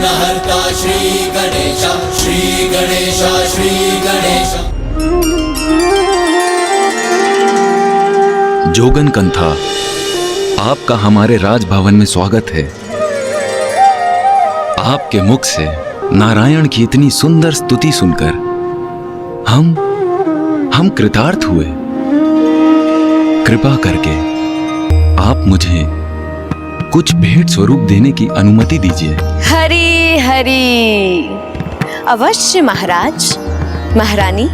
विघ्नहर्ता श्री गणेश, श्री गणेश, श्री गणेश। जोगन कंथा, आपका हमारे राजभवन में स्वागत है। आपके मुख से नारायण की इतनी सुंदर स्तुति सुनकर हम कृतार्थ हुए। कृपा करके आप मुझे कुछ भेंट स्वरूप देने की अनुमति दीजिए। हरि हरि, अवश्य महाराज। महारानी,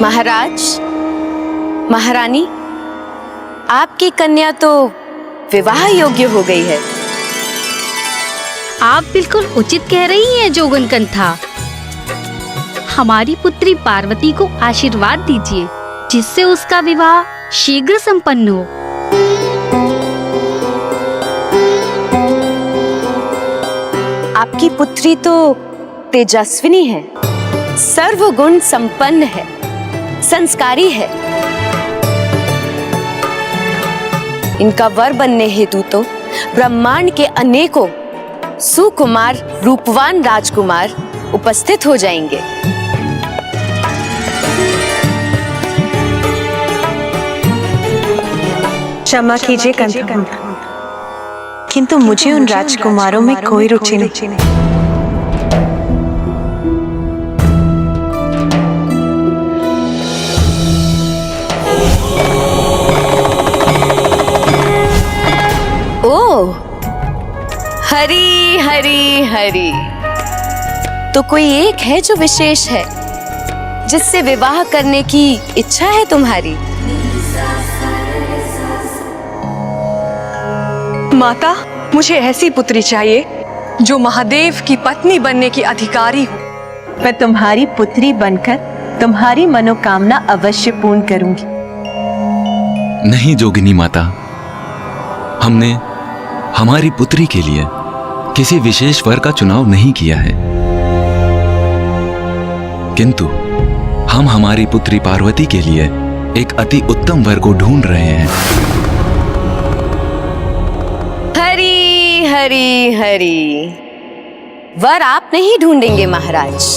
महाराज, महारानी, आपकी कन्या तो विवाह योग्य हो गई है। आप बिल्कुल उचित कह रही हैं जोगन कंथा। हमारी पुत्री पार्वती को आशीर्वाद दीजिए जिससे उसका विवाह शीघ्र संपन्न हो। आपकी पुत्री तो तेजस्विनी है, सर्वगुण संपन्न है, संस्कारी है। इनका वर बनने हेतु तो ब्रह्मांड के अनेकों सुकुमार रूपवान राजकुमार उपस्थित हो जाएंगे। क्षमा कीजिए कंथा, किंतु मुझे उन राजकुमारों में कोई रुचि नहीं। ओह, हरि हरि हरि, तो कोई एक है जो विशेष है, जिससे विवाह करने की इच्छा है तुम्हारी? माता, मुझे ऐसी पुत्री चाहिए जो महादेव की पत्नी बनने की अधिकारी हो। मैं तुम्हारी पुत्री बनकर तुम्हारी मनोकामना अवश्य पूर्ण करूंगी। नहीं जोगिनी माता, हमने हमारी पुत्री के लिए किसी विशेष वर का चुनाव नहीं किया है, किंतु हम हमारी पुत्री पार्वती के लिए एक अति उत्तम वर को ढूंढ रहे हैं। हरि हरि हरि, वर आप नहीं ढूंढेंगे महाराज,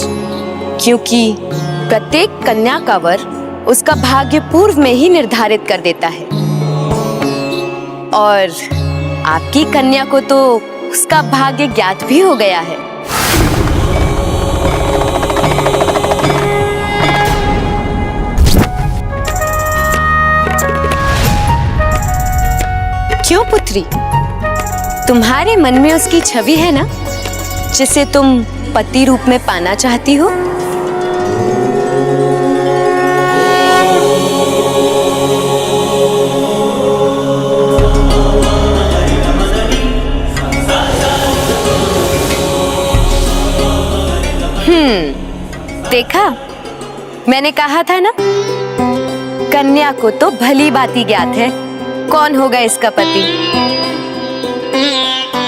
क्योंकि प्रत्येक कन्या का वर उसका भाग्य पूर्व में ही निर्धारित कर देता है, और आपकी कन्या को तो उसका भाग्य ज्ञात भी हो गया है। क्यों पुत्री, तुम्हारे मन में उसकी छवि है ना, जिसे तुम पति रूप में पाना चाहती हो? देखा, मैंने कहा था ना, कन्या को तो भली भांति ज्ञात है कौन होगा इसका पति,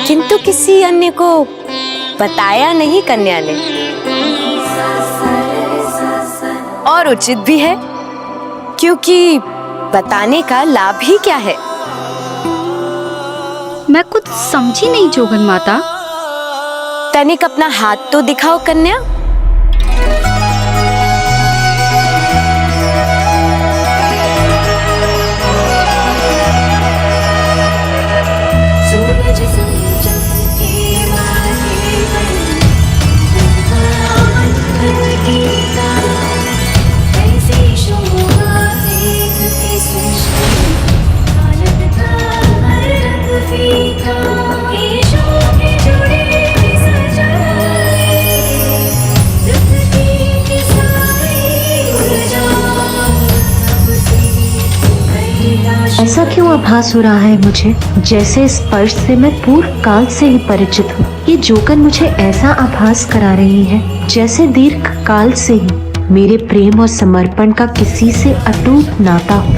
किंतु किसी अन्य को बताया नहीं कन्या ने। और उचित भी है, क्योंकि बताने का लाभ ही क्या है? मैं कुछ समझी नहीं जोगन माता। तनिक अपना हाथ तो दिखाओ कन्या। ऐसा क्यों आभास हो रहा है मुझे, जैसे स्पर्श से मैं पूर्व काल से ही परिचित हूँ। ये जोगन मुझे ऐसा आभास करा रही है जैसे दीर्घ काल से ही मेरे प्रेम और समर्पण का किसी से अटूट नाता हो।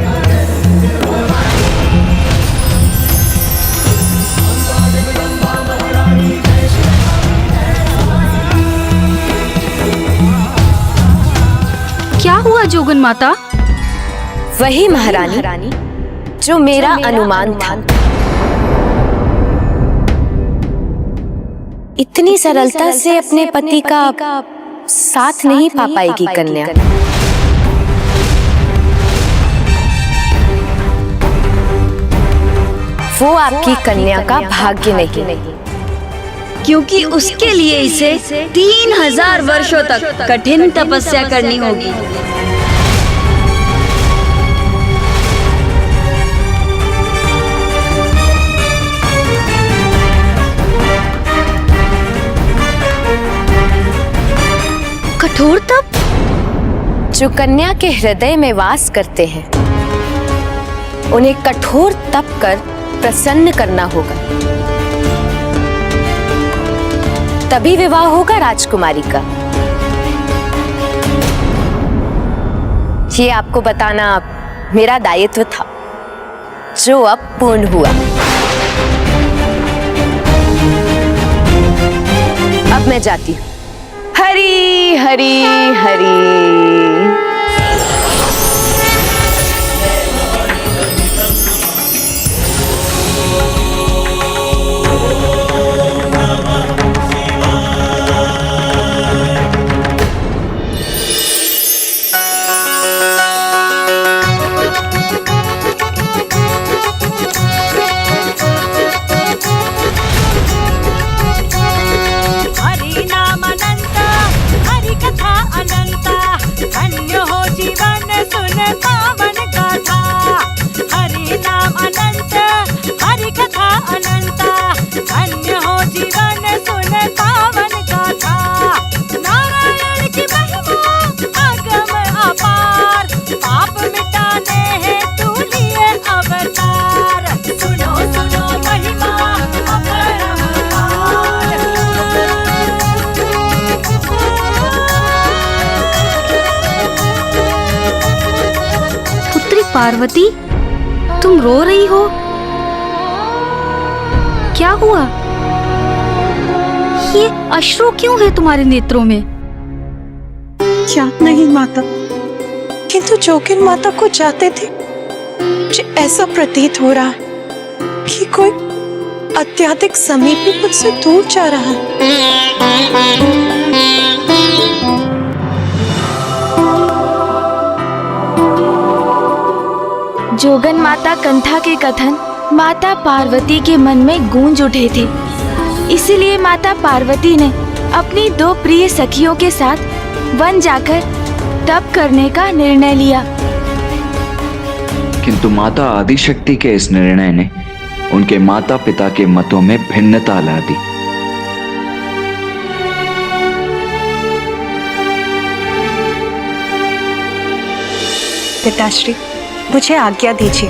जोगन माता? वही महारानी जो मेरा अनुमान था। इतनी सरलता से अपने पति का साथ नहीं पा पाएगी कन्या। वो आपकी कन्या का भाग्य नहीं, क्योंकि उसके लिए इसे 3000 वर्षों तक कठिन तपस्या करनी होगी। कठोर तप? जो कन्या के हृदय में वास करते हैं उन्हें कठोर तप कर प्रसन्न करना होगा, तभी विवाह होगा राजकुमारी का। ये आपको बताना मेरा दायित्व था, जो अब पूर्ण हुआ। अब मैं जाती हूँ। हरी हरी हरी। पार्वती, तुम रो रही हो? क्या हुआ? ये अश्रु क्यों है तुम्हारे नेत्रों में? याद नहीं माता, किंतु जोगिन माता को जाते थे मुझे ऐसा प्रतीत हो रहा है कि कोई अत्यधिक समीपी मुझसे दूर जा रहा है। जोगन माता कंथा के कथन माता पार्वती के मन में गूंज उठे थे। इसीलिए माता पार्वती ने अपनी 2 प्रिय सखियों के साथ वन जाकर तप करने का निर्णय लिया। किंतु माता आदिशक्ति के इस निर्णय ने उनके माता पिता के मतों में भिन्नता ला दी। पिताश्री, मुझे आज्ञा दीजिए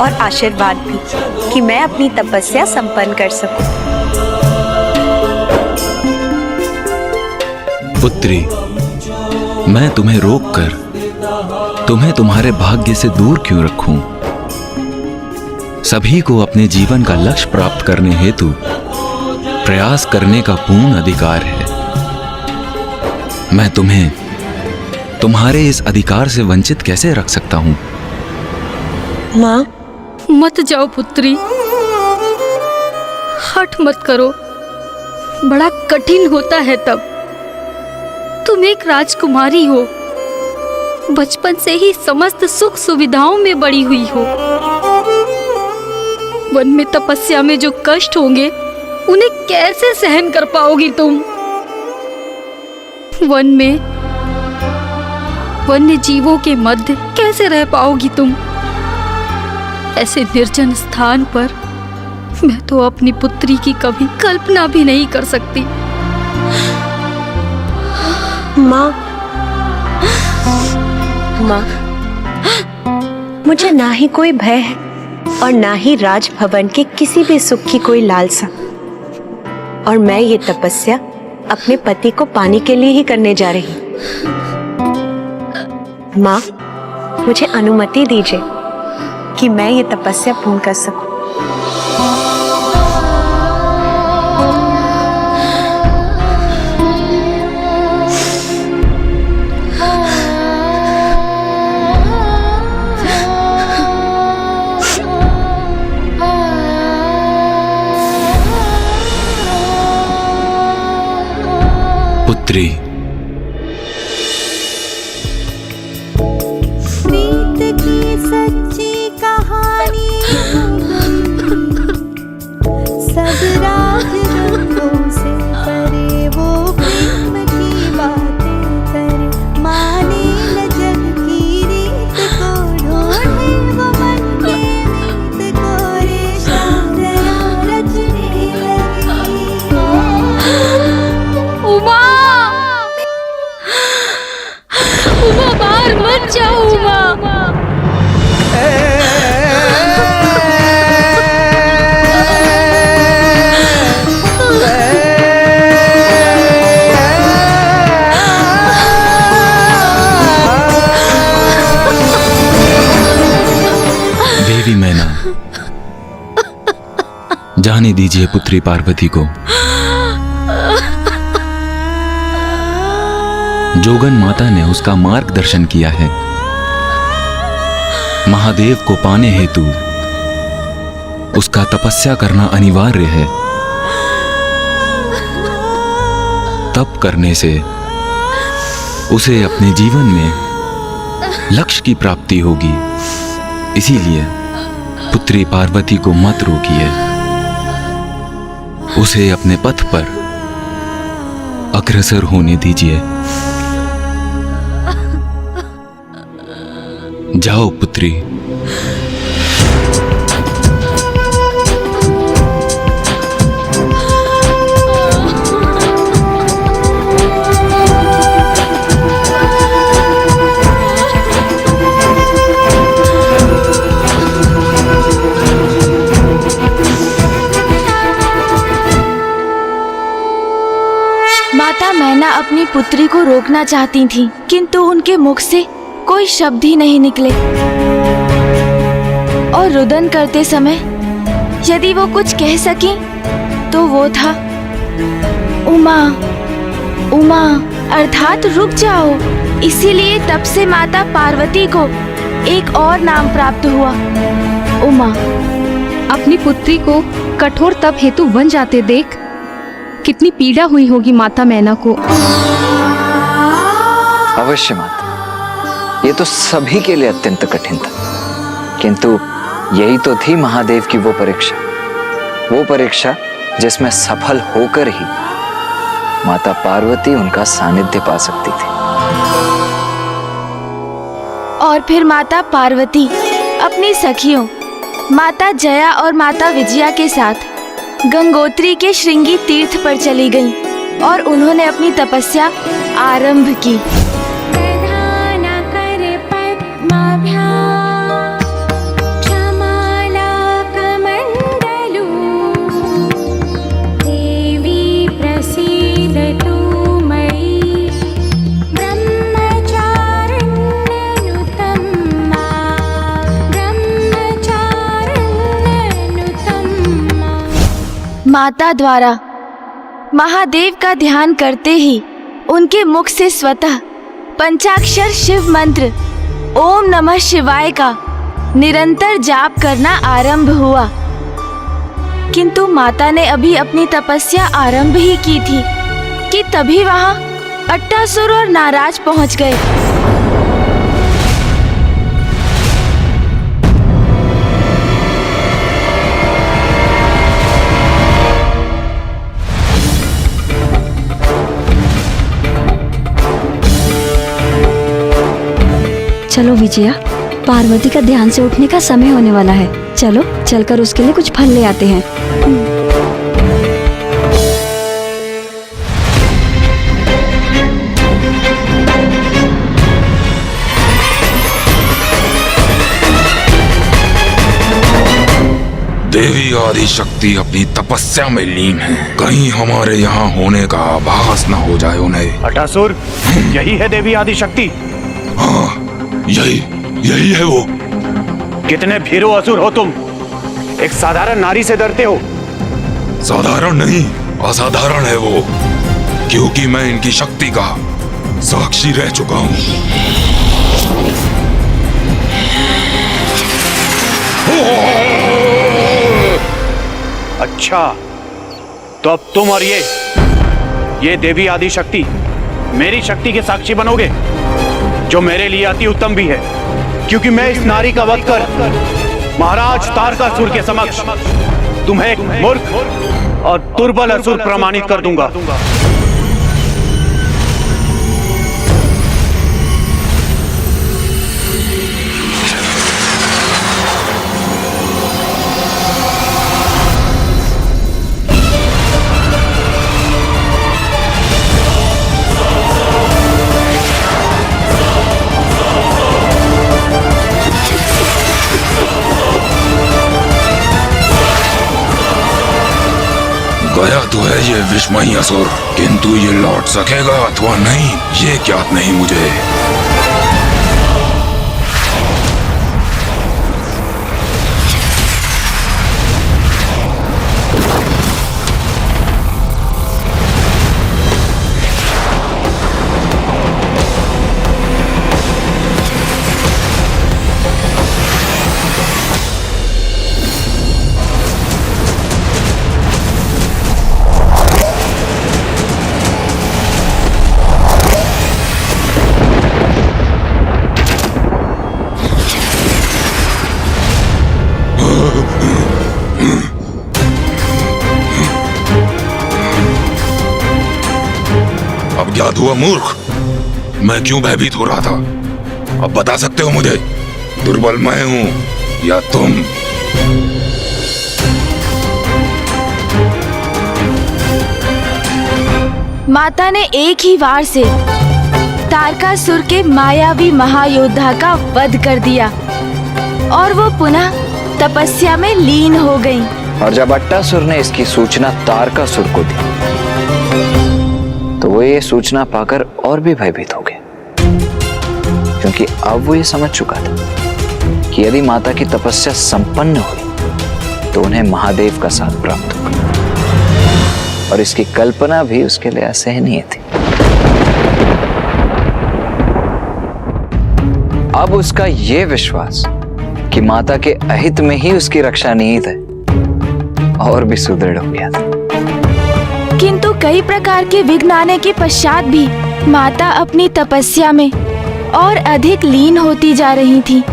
और आशीर्वाद भी कि मैं अपनी तपस्या संपन्न कर सकूं। पुत्री, मैं तुम्हें रोककर तुम्हें तुम्हारे भाग्य से दूर क्यों रखूं? सभी को अपने जीवन का लक्ष्य प्राप्त करने हेतु प्रयास करने का पूर्ण अधिकार है। मैं तुम्हें तुम्हारे इस अधिकार से वंचित कैसे रख सकता हूं? माँ, मत जाओ पुत्री, हठ मत करो, बड़ा कठिन होता है तब। तुम एक राजकुमारी हो, बचपन से ही समस्त सुख सुविधाओं में बड़ी हुई हो। वन में तपस्या में जो कष्ट होंगे उन्हें कैसे सहन कर पाओगी तुम? वन में वन्य जीवों के मध्य कैसे रह पाओगी तुम? ऐसे निर्जन स्थान पर मैं तो अपनी पुत्री की कभी कल्पना भी नहीं कर सकती। माँ, माँ, मुझे ना ही कोई भय है और ना ही राजभवन के किसी भी सुख की कोई लालसा। और मैं ये तपस्या अपने पति को पाने के लिए ही करने जा रही हूँ। माँ, मुझे अनुमति दीजिए कि मैं ये तपस्या पूर्ण कर सकूं। पुत्री, प्रीत की सच्ची कहानी सब राज रंगों से परे, वो प्रेम की बातें करे, माने न जग की रीत को, ढूंढे वो मन के मीत को, रेशा दया रचने लगी। उमा, उमा बाहर मत जाओ उमा। देवी मैना, जाने दीजिए पुत्री पार्वती को। जोगन माता ने उसका मार्गदर्शन किया है। महादेव को पाने हेतु उसका तपस्या करना अनिवार्य है। तप करने से उसे अपने जीवन में लक्ष्य की प्राप्ति होगी। इसीलिए पुत्री पार्वती को मत रोकिए, उसे अपने पथ पर अग्रसर होने दीजिए। जाओ पुत्री। माता मैना अपनी पुत्री को रोकना चाहती थीं, किंतु उनके मुख से कोई शब्द ही नहीं निकले और रुदन करते समय यदि वो कुछ कह सकी तो वो था उमा, उमा अर्थात रुक जाओ। इसीलिए तब से माता पार्वती को एक और नाम प्राप्त हुआ, उमा। अपनी पुत्री को कठोर तप हेतु वन जाते देख कितनी पीड़ा हुई होगी माता मैना को। अवश्य माता, ये तो सभी के लिए अत्यंत कठिन था, किंतु यही तो थी महादेव की वो परीक्षा जिसमें सफल होकर ही माता पार्वती उनका सानिध्य पा सकती थी। और फिर माता पार्वती अपनी सखियों माता जया और माता विजया के साथ गंगोत्री के श्रृंगी तीर्थ पर चली गईं और उन्होंने अपनी तपस्या आरंभ की। माता द्वारा महादेव का ध्यान करते ही उनके मुख से स्वतः पंचाक्षर शिव मंत्र ओम नमः शिवाय का निरंतर जाप करना आरंभ हुआ। किंतु माता ने अभी अपनी तपस्या आरंभ ही की थी कि तभी वहां अट्टासुर और नाराज पहुंच गए। चलो विजया, पार्वती का ध्यान से उठने का समय होने वाला है। चलो चलकर उसके लिए कुछ फल ले आते हैं। देवी आदि शक्ति अपनी तपस्या में लीन है, कहीं हमारे यहाँ होने का आभास न हो जाए उन्हें। अटासुर, यही है देवी आदि शक्ति? हाँ, यही है वो। कितने भीरू असुर हो तुम, एक साधारण नारी से डरते हो? साधारण नहीं, असाधारण है वो, क्योंकि मैं इनकी शक्ति का साक्षी रह चुका हूँ। अच्छा, तो अब तुम और ये देवी आदि शक्ति मेरी शक्ति के साक्षी बनोगे, जो मेरे लिए अति उत्तम भी है, क्योंकि मैं इस नारी का वध कर महाराज तारकासुर के समक्ष तुम्हें एक मूर्ख और दुर्बल असुर प्रमाणित कर दूंगा। गया तो है ये विस्मयी असुर, किंतु ये लौट सकेगा अथवा नहीं ये ज्ञात नहीं मुझे। अब याद हुआ मूर्ख, मैं क्यों भयभीत हो रहा था? अब बता सकते हो मुझे, दुर्बल मैं हूं या तुम? माता ने एक ही वार से तारकासुर के मायावी महायोद्धा का वध कर दिया और वो पुनः तपस्या में लीन हो गई। और जब अट्टासुर ने इसकी सूचना तारकासुर को दी तो वो ये सूचना पाकर और भी भयभीत हो गया, क्योंकि अब वो ये समझ चुका था कि यदि माता की तपस्या संपन्न हुई तो उन्हें महादेव का साथ प्राप्त होगा, और इसकी कल्पना भी उसके लिए असहनीय थी। अब उसका ये विश्वास कि माता के अहित में ही उसकी रक्षा निहित है और भी सुदृढ़ हो गया था। किंतु कई प्रकार के विघ्न आने के पश्चात भी माता अपनी तपस्या में और अधिक लीन होती जा रही थी।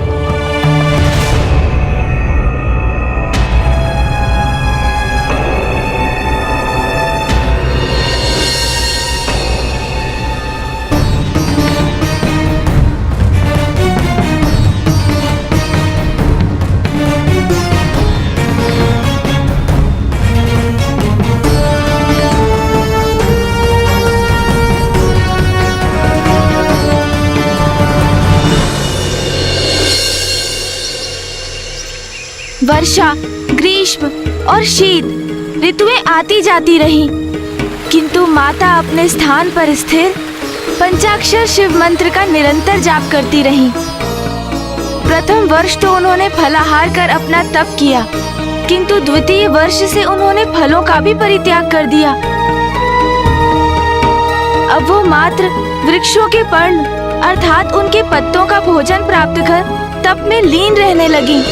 वर्षा, ग्रीष्म और शीत ऋतुएं आती जाती रहीं, किंतु माता अपने स्थान पर स्थिर पंचाक्षर शिव मंत्र का निरंतर जाप करती रहीं। प्रथम वर्ष तो उन्होंने फलाहार कर अपना तप किया, किंतु द्वितीय वर्ष से उन्होंने फलों का भी परित्याग कर दिया। अब वो मात्र वृक्षों के पर्ण अर्थात उनके पत्तों का भोजन प्राप्त कर तप में लीन रहने लगी।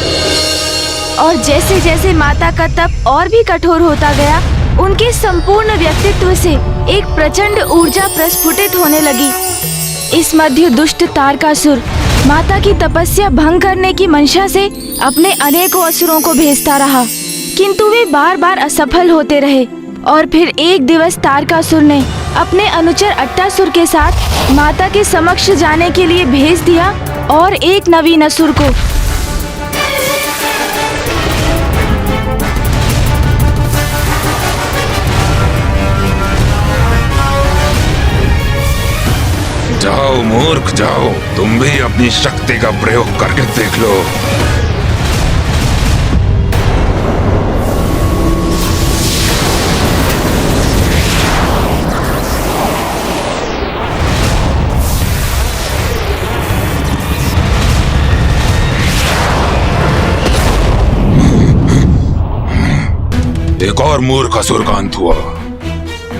और जैसे जैसे माता का तप और भी कठोर होता गया, उनके संपूर्ण व्यक्तित्व से एक प्रचंड ऊर्जा प्रस्फुटित होने लगी। इस मध्य दुष्ट तारकासुर माता की तपस्या भंग करने की मंशा से अपने अनेकों असुरों को भेजता रहा, किंतु वे बार बार असफल होते रहे। और फिर एक दिवस तारकासुर ने अपने अनुचर अट्टासुर के साथ माता के समक्ष जाने के लिए भेज दिया और एक नवीन असुर को। जाओ मूर्ख जाओ, तुम भी अपनी शक्ति का प्रयोग करके देख लो। एक और मूर्ख असुर का अंत हुआ,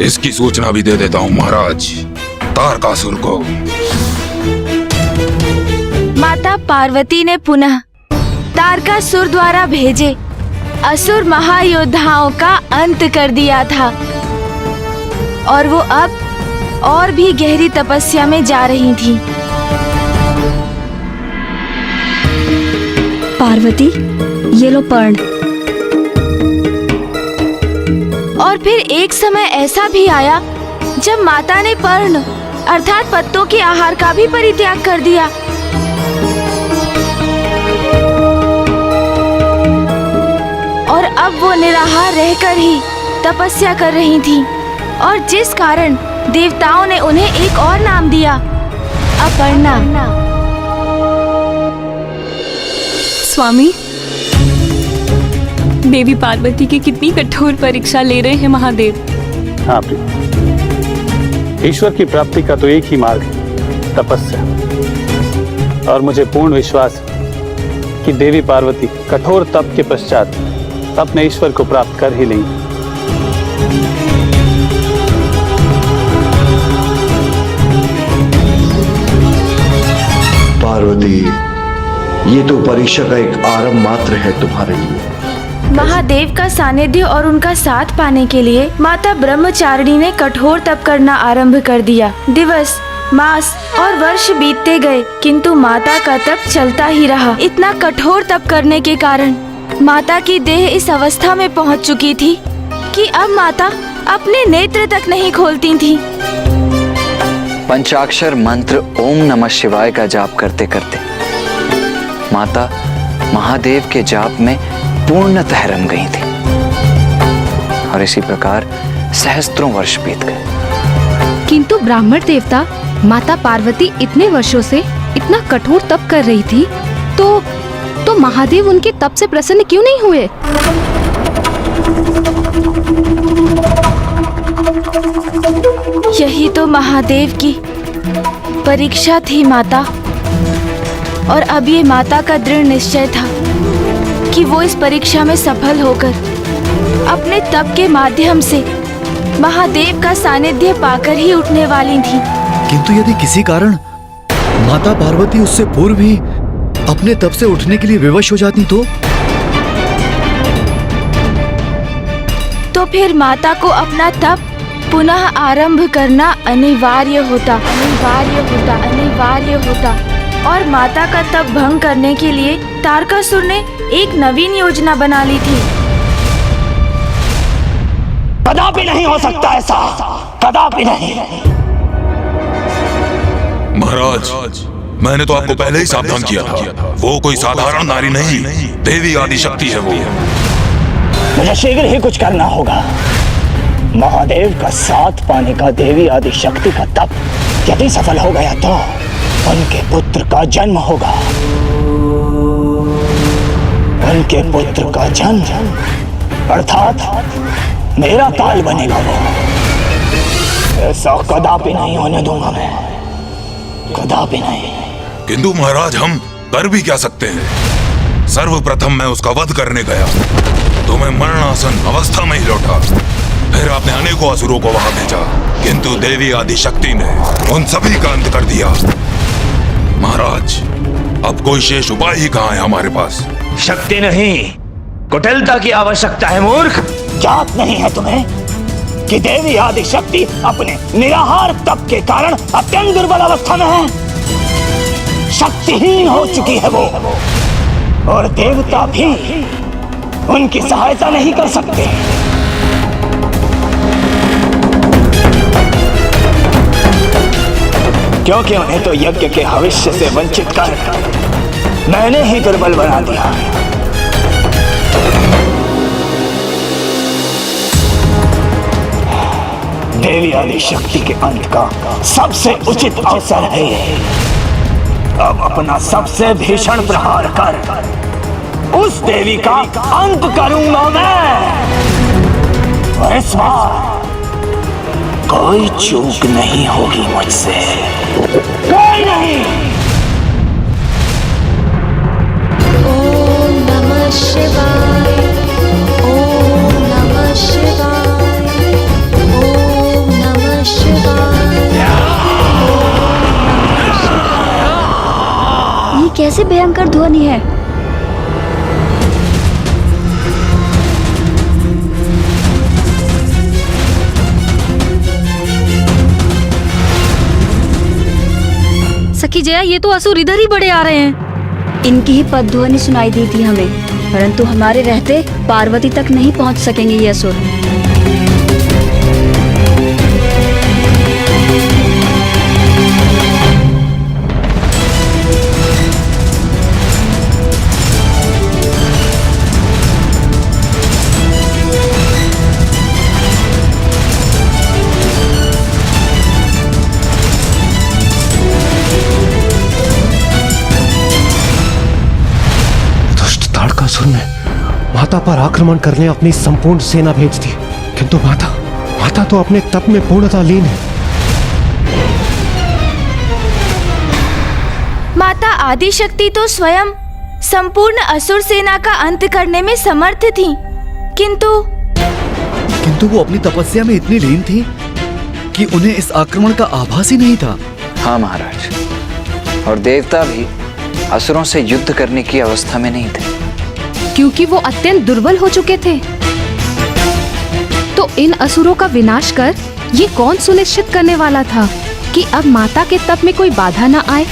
इसकी सूचना भी दे देता हूँ महाराज तारकासुर को। माता पार्वती ने पुनः तारकासुर द्वारा भेजे असुर महायोद्धाओं का अंत कर दिया था और वो अब और भी गहरी तपस्या में जा रही थीं। पार्वती, ये लो पर्ण। और फिर एक समय ऐसा भी आया जब माता ने पर्ण अर्थात पत्तों के आहार का भी परित्याग कर दिया। और अब वो निराहार रहकर ही तपस्या कर रही थीं, और जिस कारण देवताओं ने उन्हें एक और नाम दिया, अपर्णा। स्वामी, देवी पार्वती की कितनी कठोर परीक्षा ले रहे हैं महादेव। हाँ प्रिय, ईश्वर की प्राप्ति का तो एक ही मार्ग है, तपस्या। और मुझे पूर्ण विश्वास है कि देवी पार्वती कठोर तप के पश्चात अपने ईश्वर को प्राप्त कर ही लेंगी। पार्वती, ये तो परीक्षा का एक आरंभ मात्र है तुम्हारे लिए। महादेव का सानिध्य और उनका साथ पाने के लिए माता ब्रह्मचारिणी ने कठोर तप करना आरंभ कर दिया। दिवस, मास और वर्ष बीतते गए, किंतु माता का तप चलता ही रहा। इतना कठोर तप करने के कारण माता की देह इस अवस्था में पहुंच चुकी थी कि अब माता अपने नेत्र तक नहीं खोलती थीं। पंचाक्षर मंत्र ओम नमः शिवाय का जाप करते करते माता महादेव के जाप में पूर्णतः रम गई थी। और इसी प्रकार सहस्त्रों वर्ष बीत गए। किंतु ब्राह्मण देवता, माता पार्वती इतने वर्षों से इतना कठोर तप कर रही थी, तो महादेव उनके तप से प्रसन्न क्यों नहीं हुए? यही तो महादेव की परीक्षा थी माता। और अब ये माता का दृढ़ निश्चय था कि वो इस परीक्षा में सफल होकर अपने तप के माध्यम से महादेव का सानिध्य पाकर ही उठने वाली थी। किंतु यदि किसी कारण माता पार्वती उससे पूर्व ही अपने तप से उठने के लिए विवश हो जाती तो फिर माता को अपना तप पुनः आरंभ करना अनिवार्य होता। और माता का तप भंग करने के लिए तारकासुर ने एक नवीन योजना बना ली थी। कदापि नहीं हो सकता ऐसा, कदापि नहीं। महाराज, मैंने तो आपको पहले ही सावधान किया था। वो कोई साधारण नारी नहीं, देवी आदिशक्ति है वो। मुझे शीघ्र ही कुछ करना होगा। महादेव का साथ पाने का देवी आदिशक्ति का तप यदि सफल हो गया तो उनके पुत्र का जन्म होगा। उनके पुत्र का जन्म अर्थात मेरा काल बनेगा वो। ऐसा कदापि नहीं होने दूंगा मैं, कदापि नहीं। किंतु महाराज, हम कर भी क्या सकते हैं? सर्वप्रथम मैं उसका वध करने गया तो मैं मरणासन अवस्था में ही लौटा। फिर आपने अनेकों असुरों को वहां भेजा, किंतु देवी आदिशक्ति ने उन सभी का अंत कर दिया। महाराज, अब कोई शेष उपाय ही कहाँ है हमारे पास? शक्ति नहीं, कुटिलता की आवश्यकता है मूर्ख। जात नहीं है तुम्हें कि देवी आदिशक्ति अपने निराहार तप के कारण अत्यंत दुर्बल अवस्था में है। शक्तिहीन हो चुकी है वो, और देवता भी उनकी सहायता नहीं कर सकते। क्योंकि उन्हें तो यज्ञ के भविष्य से वंचित कर मैंने ही दुर्बल बना दिया। देवी आदिशक्ति के अंत का सबसे उचित अवसर है ये। अब अपना सबसे भीषण प्रहार कर उस देवी का अंत करूंगा मैं। और इस बार कोई चूक नहीं होगी मुझसे, कोई नहीं। ओम नमः शिवाय, ओम नमः शिवाय, ओम नमः शिवाय। ये कैसे भयंकर ध्वनि है? सखी जया, ये तो असुर इधर ही बड़े आ रहे हैं। इनकी ही पदध्वनि सुनाई दी थी हमें, परंतु हमारे रहते पार्वती तक नहीं पहुंच सकेंगे ये असुर। ताड़कासुर ने माता पर आक्रमण करने अपनी संपूर्ण सेना भेज दी, किंतु माता तो अपने तप में पूर्णतः लीन है। माता आदिशक्ति तो स्वयं संपूर्ण असुर सेना का अंत करने में समर्थ थी, किंतु वो अपनी तपस्या में इतनी लीन थी कि उन्हें इस आक्रमण का आभास ही नहीं था। हाँ महाराज, और देवता भी असुरों से युद्ध करने की अवस्था में नहीं थे, क्योंकि वो अत्यंत दुर्बल हो चुके थे। तो इन असुरों का विनाश कर ये कौन सुनिश्चित करने वाला था कि अब माता के तप में कोई बाधा न आए?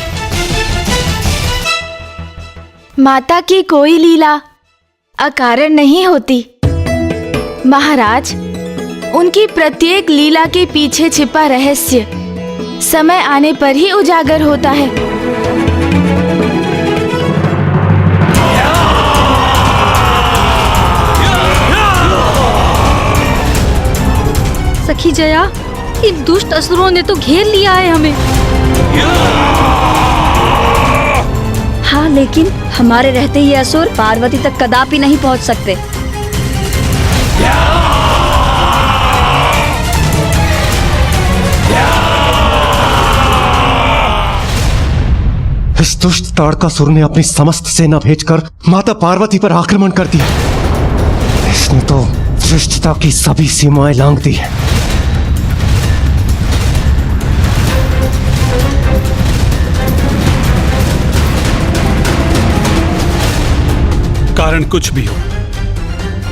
माता की कोई लीला अकारण नहीं होती महाराज। उनकी प्रत्येक लीला के पीछे छिपा रहस्य समय आने पर ही उजागर होता है। सखी जया, इन दुष्ट असुरों ने तो घेर लिया है हमें। हाँ, लेकिन हमारे रहते ये असुर पार्वती तक कदापि नहीं पहुंच सकते। इस दुष्ट ताड़कासुर ने अपनी समस्त सेना भेजकर माता पार्वती पर आक्रमण कर दिया। इसने तो श्रेष्ठता की सभी सीमाएं लांघ दी है। कारण कुछ भी हो,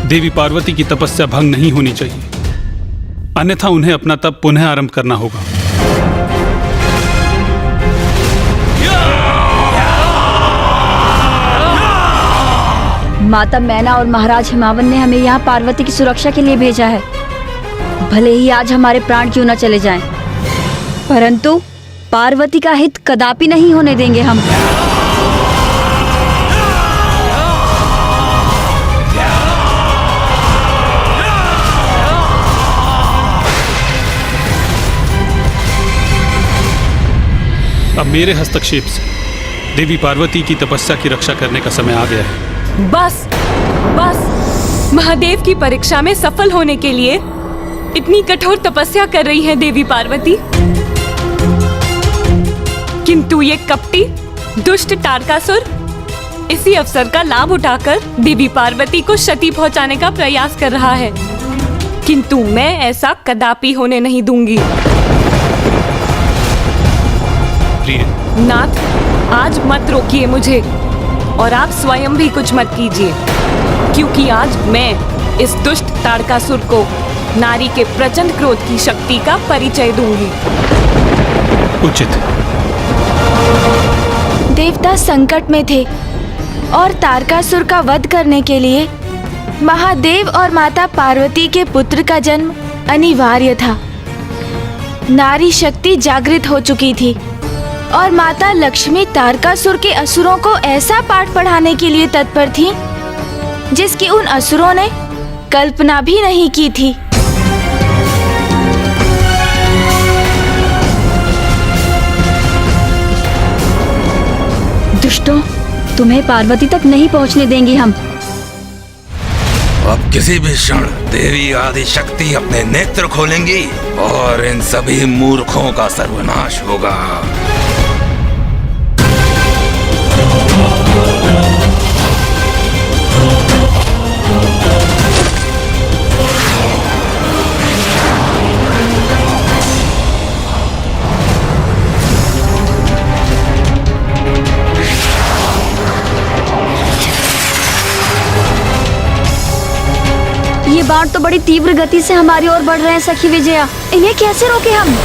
देवी पार्वती की तपस्या भंग नहीं होनी चाहिए, अन्यथा उन्हें अपना तप पुनः आरंभ करना होगा। माता मैना और महाराज हिमावन ने हमें यहाँ पार्वती की सुरक्षा के लिए भेजा है। भले ही आज हमारे प्राण क्यों न चले जाएं, परंतु पार्वती का हित कदापि नहीं होने देंगे हम। अब मेरे हस्तक्षेप से देवी पार्वती की तपस्या की रक्षा करने का समय आ गया है। बस बस, महादेव की परीक्षा में सफल होने के लिए इतनी कठोर तपस्या कर रही है देवी पार्वती, किंतु ये कपटी दुष्ट ताड़कासुर इसी अवसर का लाभ उठाकर देवी पार्वती को क्षति पहुंचाने का प्रयास कर रहा है, किंतु मैं ऐसा कदापि होने नहीं दूंगी। नाथ, आज मत रोकिए मुझे, और आप स्वयं भी कुछ मत कीजिए, क्योंकि आज मैं इस दुष्ट ताड़कासुर को नारी के प्रचंड क्रोध की शक्ति का परिचय दूंगी। उचित। देवता संकट में थे और तारकासुर का वध करने के लिए महादेव और माता पार्वती के पुत्र का जन्म अनिवार्य था। नारी शक्ति जागृत हो चुकी थी और माता लक्ष्मी तारकासुर के असुरों को ऐसा पाठ पढ़ाने के लिए तत्पर थी जिसकी उन असुरों ने कल्पना भी नहीं की थी। दुष्टों, तुम्हें पार्वती तक नहीं पहुंचने देंगे हम। अब किसी भी क्षण देवी आदि शक्ति अपने नेत्र खोलेंगी और इन सभी मूर्खों का सर्वनाश होगा। ये बाण तो बड़ी तीव्र गति से हमारी ओर बढ़ रहे हैं सखी विजया, इन्हें कैसे रोके हम?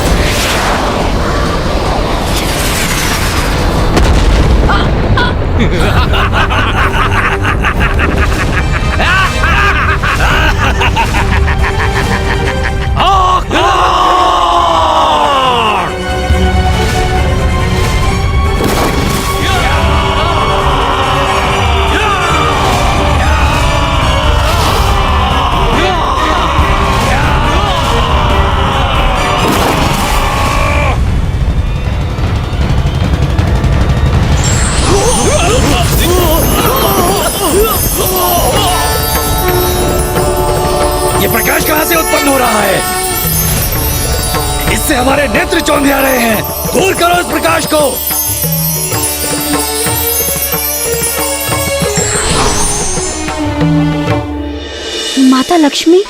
ये प्रकाश कहां से उत्पन्न हो रहा है? इससे हमारे नेत्र चौंधिया रहे हैं। दूर करो इस प्रकाश को। माता लक्ष्मी,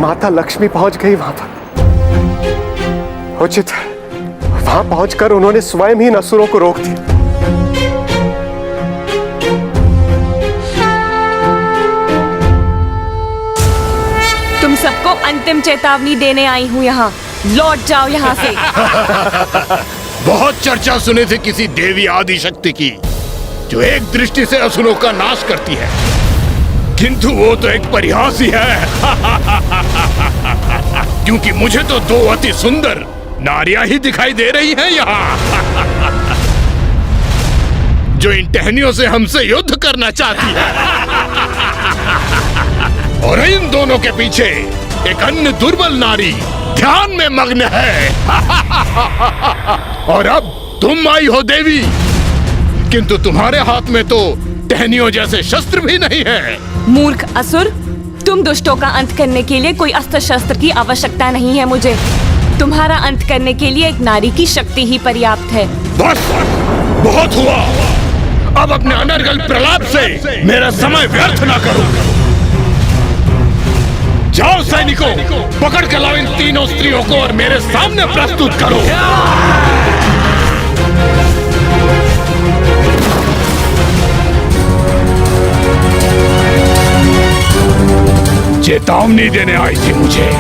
माता लक्ष्मी पहुंच गई वहां पर। उचित है, वहां पहुंचकर उन्होंने स्वयं ही इन असुरों को रोक दिया। तुम सबको अंतिम चेतावनी देने आई हूँ यहाँ। लौट जाओ यहाँ से। बहुत चर्चा सुने थे किसी देवी आदि शक्ति की जो एक दृष्टि से असुरों का नाश करती है, किंतु वो तो एक परिहास ही है। क्योंकि मुझे तो दो अति सुंदर नारियां ही दिखाई दे रही हैं यहाँ, जो इन टहनियों से हमसे युद्ध करना चाहती है। और इन दोनों के पीछे एक अन्य दुर्बल नारी ध्यान में मग्न है। और अब तुम आई हो देवी, किंतु तुम्हारे हाथ में तो टहनियों जैसे शस्त्र भी नहीं है। मूर्ख असुर, तुम दुष्टों का अंत करने के लिए कोई अस्त्र शस्त्र की आवश्यकता नहीं है मुझे। तुम्हारा अंत करने के लिए एक नारी की शक्ति ही पर्याप्त है। बस, बहुत हुआ। अब अपने अनर्गल प्रलाप से मेरा समय व्यर्थ ना करो। जाओ सैनिकों, पकड़ कर लाओ इन तीनों स्त्रियों को और मेरे सामने प्रस्तुत करो। चेतावनी देने आई थी मुझे।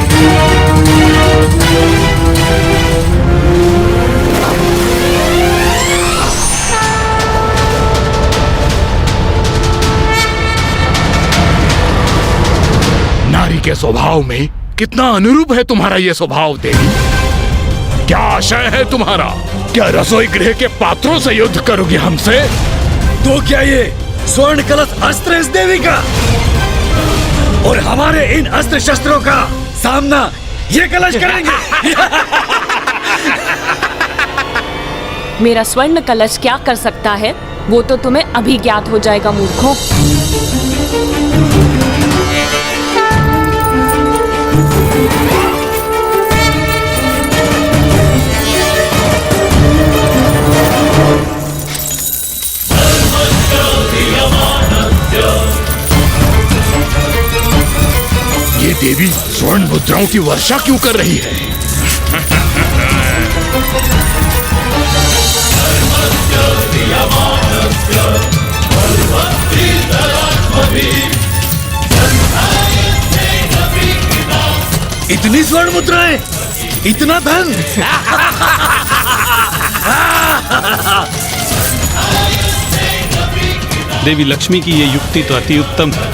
नारी के स्वभाव में कितना अनुरूप है तुम्हारा ये स्वभाव देवी। क्या आशय है तुम्हारा? क्या रसोई गृह के पात्रों से युद्ध करोगे हमसे? तो क्या ये स्वर्ण कलश अस्त्र इस देवी का और हमारे इन अस्त्र शस्त्रों का सामना ये कलश करेंगे? मेरा स्वर्ण कलश क्या कर सकता है वो तो तुम्हें अभी ज्ञात हो जाएगा मूर्खों। ये देवी स्वर्ण मुद्राओं की वर्षा क्यों कर रही है? इतनी स्वर्ण मुद्राएं, इतना धन। देवी लक्ष्मी की ये युक्ति तो अति उत्तम है।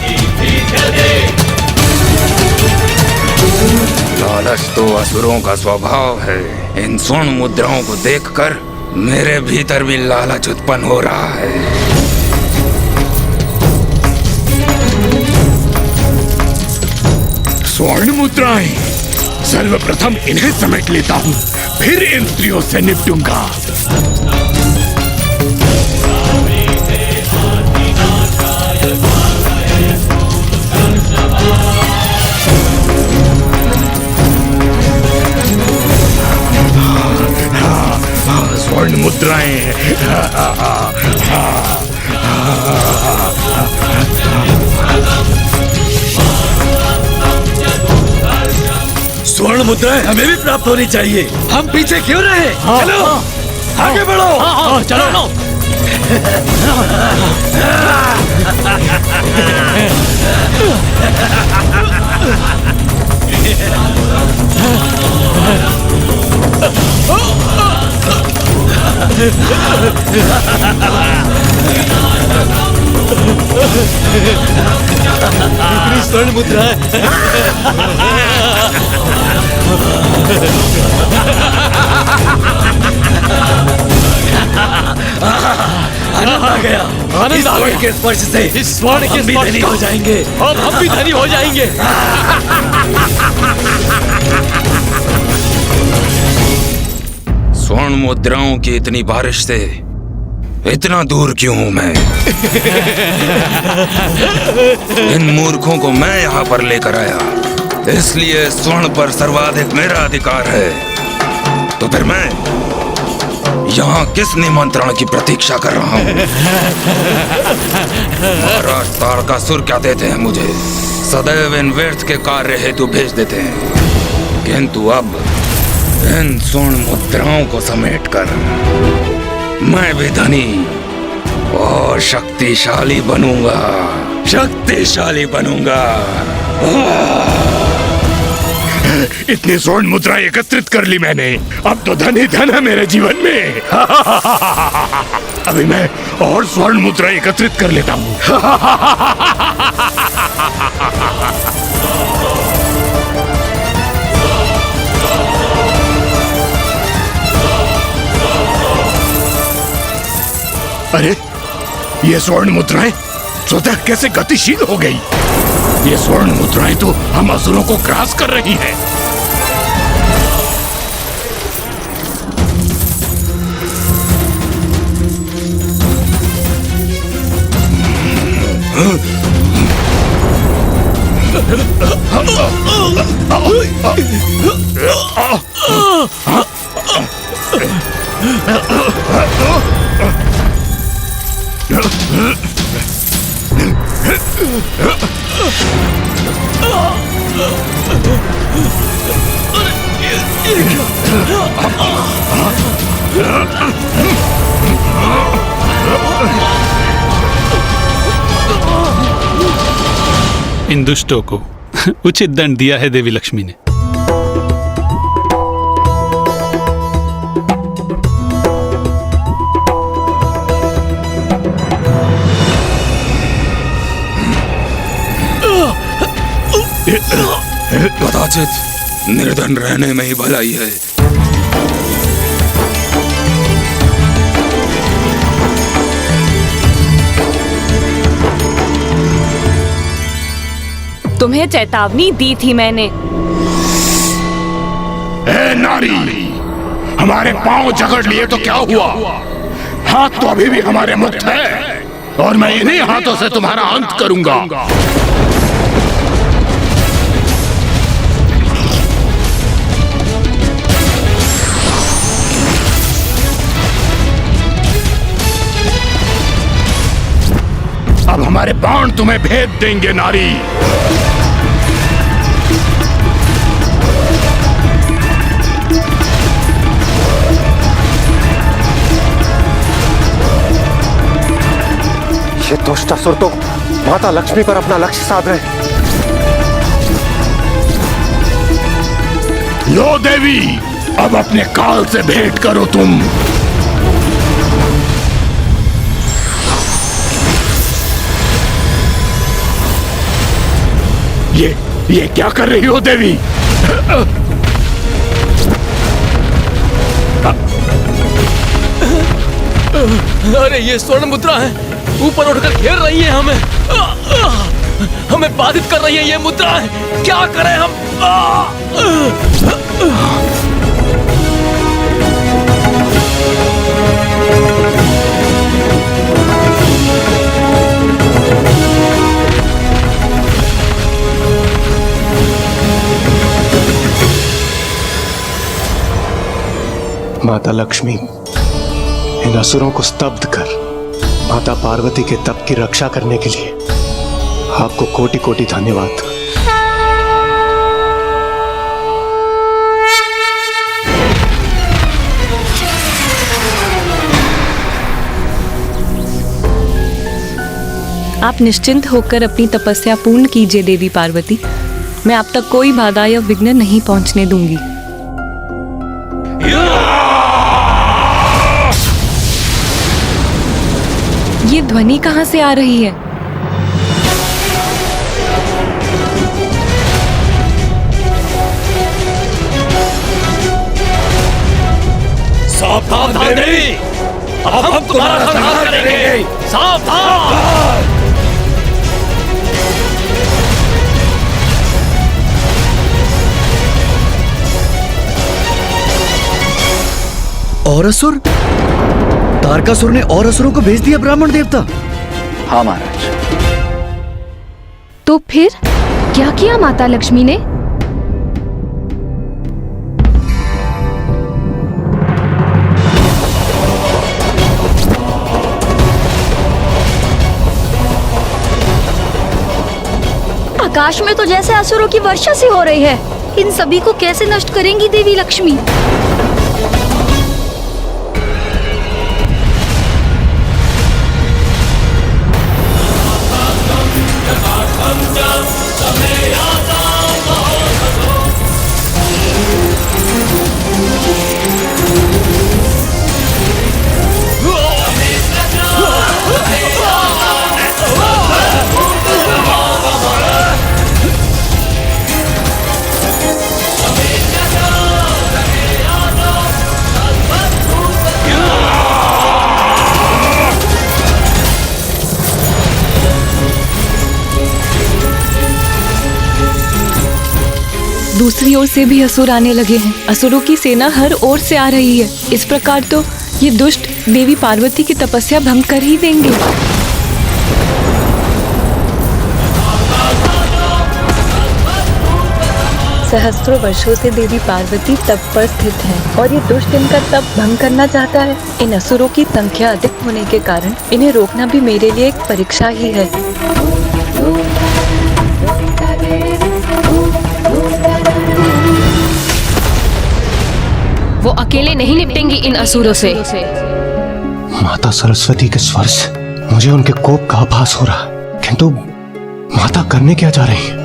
लालच तो असुरों का स्वभाव है। इन स्वर्ण मुद्राओं को देखकर मेरे भीतर भी लालच उत्पन्न हो रहा है। स्वर्ण मुद्राएं, सर्वप्रथम इन्हें समेट लेता हूँ, फिर इन स्त्रियों से निपटूंगा। स्वर्ण मुद्राएं। स्वर्ण मुद्राएं हमें भी प्राप्त होनी चाहिए। हम पीछे क्यों रहे? चलो आगे बढ़ो। चलो। कितनी स्वर्ण मुद्रा है। आनंद आ गया, आनंद आ गया। के स्पर्श से इस स्वर्ण के स्पर्श धनी हो जाएंगे, अब हम भी धनी हो जाएंगे। स्वर्ण मुद्राओं की इतनी बारिश से इतना दूर क्यों हूं मैं? इन मूर्खों को मैं यहाँ पर लेकर आया, इसलिए स्वर्ण पर सर्वाधिक मेरा अधिकार है। तो फिर मैं यहाँ किस निमंत्रण की प्रतीक्षा कर रहा हूँ? महाराज तारकासुर क्या देते हैं मुझे? सदैव इन व्यर्थ के कार्य हेतु भेज देते हैं, किंतु अब इन स्वर्ण मुद्राओं को समेटकर मैं भी धनी और शक्तिशाली बनूंगा, शक्तिशाली बनूंगा। इतनी स्वर्ण मुद्रा एकत्रित कर ली मैंने, अब तो धन ही धन है मेरे जीवन में। अभी मैं और स्वर्ण मुद्रा एकत्रित कर लेता हूँ। अरे ये स्वर्ण मुद्राएं स्वतः कैसे गतिशील हो गई? ये स्वर्ण मुद्राएं तो हम असुरों को ग्रास कर रही हैं। इन दुष्टों को उचित दंड दिया है देवी लक्ष्मी ने। कदाचित निर्धन रहने में ही भलाई है। तुम्हें चेतावनी दी थी मैंने। ए नारी, हमारे पांव जकड़ लिए तो क्या हुआ? हाथ तो अभी भी हमारे मुक्त है और मैं इन्हीं हाथों से तुम्हारा अंत करूंगा। अब हमारे बाण तुम्हें भेद देंगे नारी। ये दुष्टासुर तो माता लक्ष्मी पर अपना लक्ष्य साध रहे। लो देवी, अब अपने काल से भेंट करो तुम। ये क्या कर रही हो देवी? अरे ये स्वर्ण मुद्रा है, ऊपर उठकर घेर रही है हमें, हमें बाधित कर रही है ये मुद्रा है। क्या करें हम? माता लक्ष्मी, इन असुरों को स्तब्ध कर माता पार्वती के तप की रक्षा करने के लिए आपको कोटि कोटि धन्यवाद। आप निश्चिंत होकर अपनी तपस्या पूर्ण कीजिए देवी पार्वती। मैं आप तक कोई बाधा या विघ्न नहीं पहुंचने दूंगी। ये ध्वनि कहाँ से आ रही है? सावधान देवी, अब हम तुम्हारा संहार करेंगे। सावधान! और असुर? तारकासुर ने और असुरों को भेज दिया ब्राह्मण देवता? हाँ महाराज। तो फिर क्या किया माता लक्ष्मी ने? आकाश में तो जैसे असुरों की वर्षा सी हो रही है। इन सभी को कैसे नष्ट करेंगी देवी लक्ष्मी? दूसरी ओर से भी असुर आने लगे हैं। असुरों की सेना हर ओर से आ रही है। इस प्रकार तो ये दुष्ट देवी पार्वती की तपस्या भंग कर ही देंगे। सहस्त्रों वर्षों से देवी पार्वती तप पर स्थित है और ये दुष्ट इनका तप भंग करना चाहता है। इन असुरों की संख्या अधिक होने के कारण इन्हें रोकना भी मेरे लिए एक परीक्षा ही है। वो अकेले नहीं निपटेंगी इन असुरों से। माता सरस्वती के स्वर से मुझे उनके कोप का आभास हो रहा, किंतु माता करने क्या जा रही है?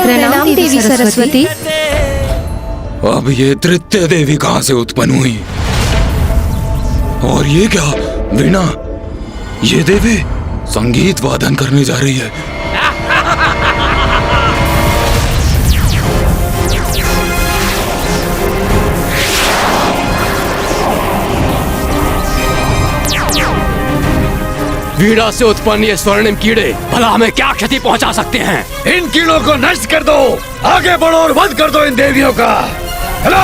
प्रणाम देवी सरस्वती। अब ये तृतीय देवी कहाँ से उत्पन्न हुई? और ये क्या वीणा? ये देवी संगीत वादन करने जा रही है। वीणा से उत्पन्न ये स्वर्णिम कीड़े भला हमें क्या क्षति पहुंचा सकते हैं? इन कीड़ों को नष्ट कर दो, आगे बढ़ो और वध कर दो इन देवियों का। हेलो!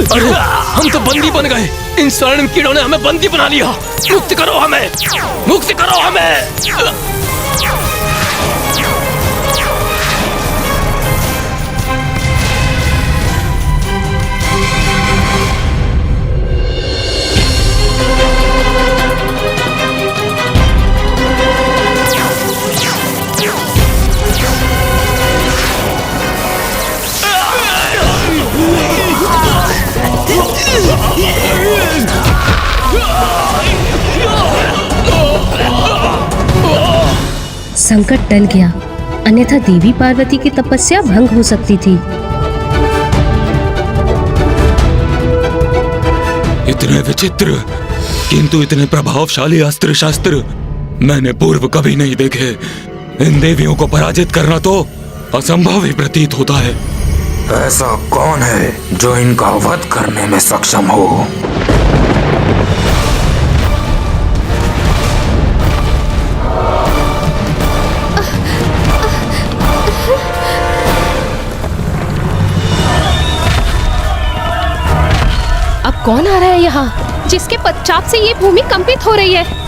अरे हम तो बंदी बन गए। इन स्वर्णिम कीड़ों ने हमें बंदी बना लिया। मुक्त करो हमें, मुक्त करो हमें। संकट टल गया, अन्यथा देवी पार्वती की तपस्या भंग हो सकती थी। इतने विचित्र किंतु इतने प्रभावशाली अस्त्र शस्त्र मैंने पूर्व कभी नहीं देखे। इन देवियों को पराजित करना तो असंभव ही प्रतीत होता है। ऐसा कौन है जो इनका वध करने में सक्षम हो? कौन आ रहा है यहाँ, जिसके पश्चात से ये भूमि कंपित हो रही है?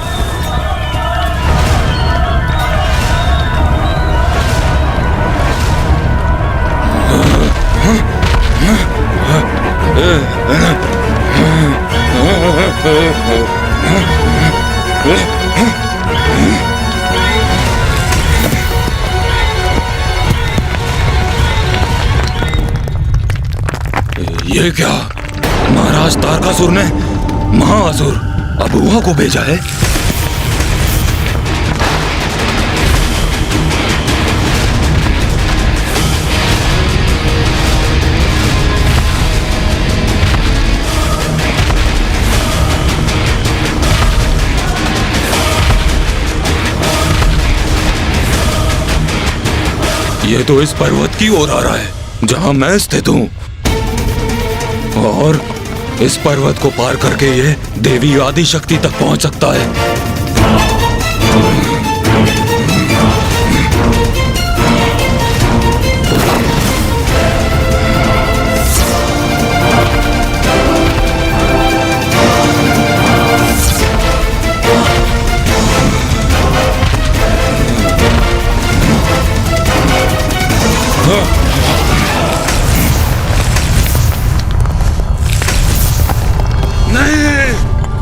ये क्या? महाराज तारकासुर ने महाअसुर अबुआ को भेजा है? ये तो इस पर्वत की ओर आ रहा है जहां मैं स्थित हूं, और इस पर्वत को पार करके ये देवी आदि शक्ति तक पहुंच सकता है। नहीं,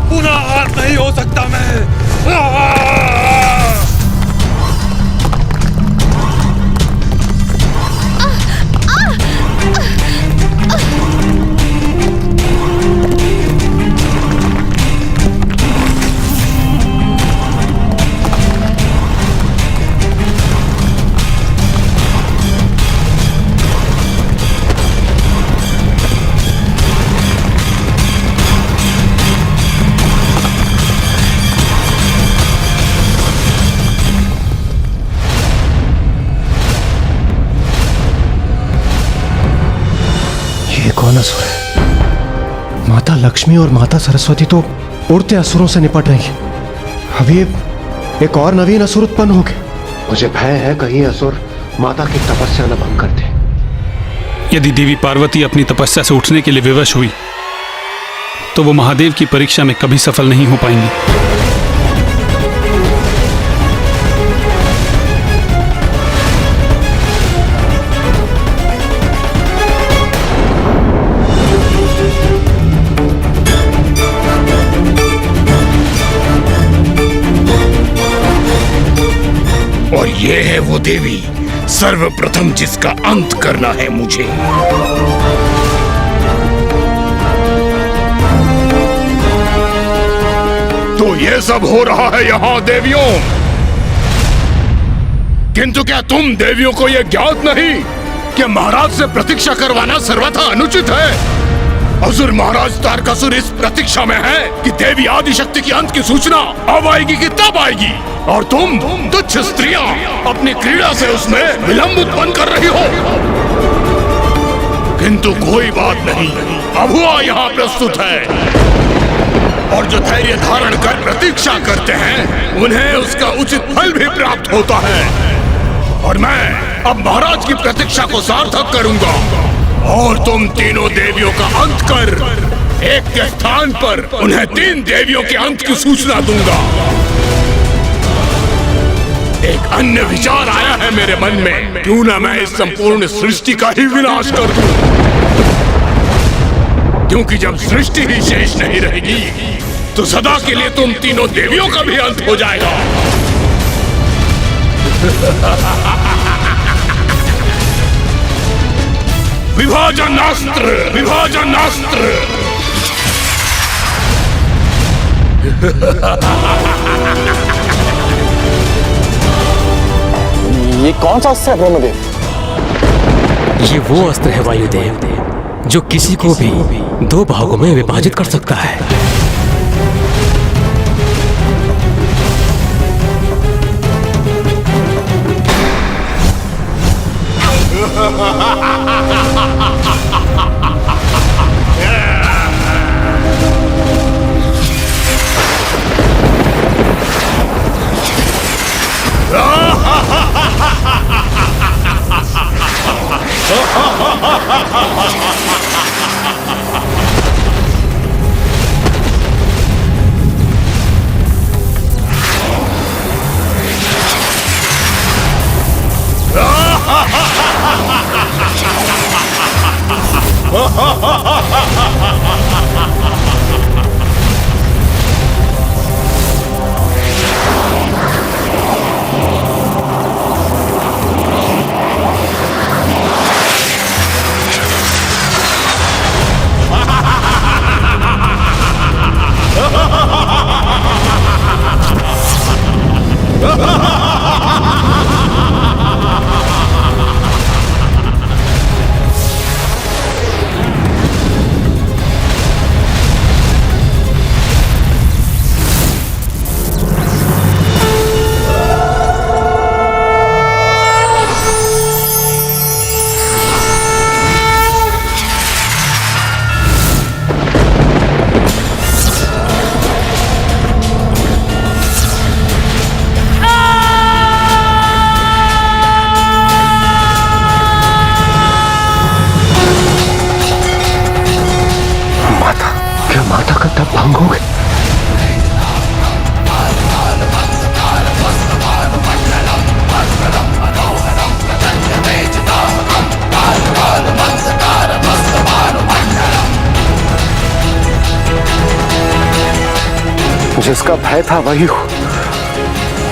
पुनः हार नहीं हो सकता मैं। कौन असुर है? माता लक्ष्मी और माता सरस्वती तो उड़ते असुरों से निपट रही है। अभी एक और नवीन असुर उत्पन्न हो गए। मुझे भय है कहीं असुर माता की तपस्या न भंग कर दे। यदि देवी पार्वती अपनी तपस्या से उठने के लिए विवश हुई तो वो महादेव की परीक्षा में कभी सफल नहीं हो पाएंगी। और ये है वो देवी सर्वप्रथम जिसका अंत करना है मुझे। तो ये सब हो रहा है यहाँ देवियों, किंतु क्या तुम देवियों को यह ज्ञात नहीं कि महाराज से प्रतीक्षा करवाना सर्वथा अनुचित है? असुर महाराज तारकासुर इस प्रतीक्षा में है कि देवी आदि शक्ति की अंत की सूचना अब आएगी कि तब आएगी, और तुम तुच्छ स्त्रियां अपनी क्रीड़ा से उसमें विलंब उत्पन्न कर रही हो। किंतु कोई बात नहीं, अबुआ यहाँ प्रस्तुत है, और जो धैर्य धारण कर प्रतीक्षा करते हैं उन्हें उसका उचित फल भी प्राप्त होता है। और मैं अब महाराज की प्रतीक्षा को सार्थक करूंगा, और तुम तीनों देवियों का अंत कर एक के स्थान पर उन्हें 3 देवियों के अंत की सूचना दूंगा। एक अन्य विचार आया है मेरे मन में, क्यों ना मैं इस संपूर्ण सृष्टि का ही विनाश कर दूं, क्योंकि जब सृष्टि ही शेष नहीं रहेगी तो सदा के लिए तुम तीनों देवियों का भी अंत हो जाएगा। विभाजनास्त्र, विभाजनास्त्र। ये कौन सा अस्त्र है ब्रह्मदेव? ये वो अस्त्र है वायुदेव जो किसी को भी 2 भागों में विभाजित कर सकता है। माता का तप भंग हो गया। जिसका भय था वही हो,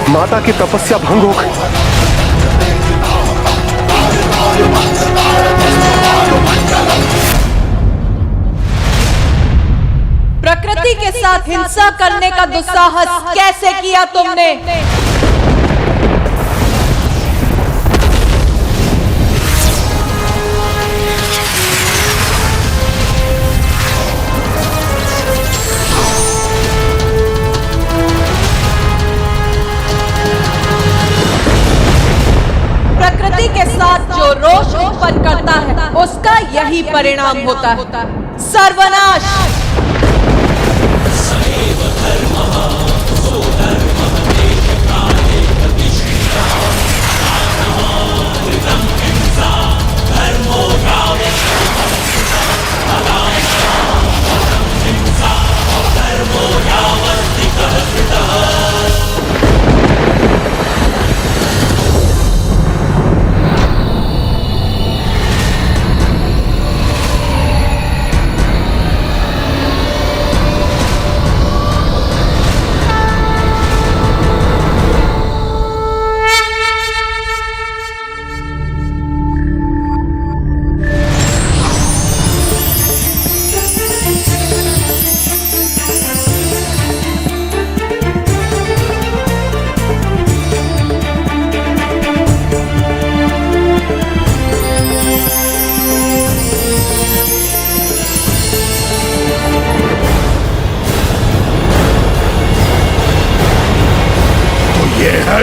माता की तपस्या भंग हो गई। प्रकृति के साथ हिंसा करने का दुस्साहस कैसे किया तुमने? प्रकृति के साथ जो रोष उत्पन्न करता है उसका यही परिणाम होता है, सर्वनाश।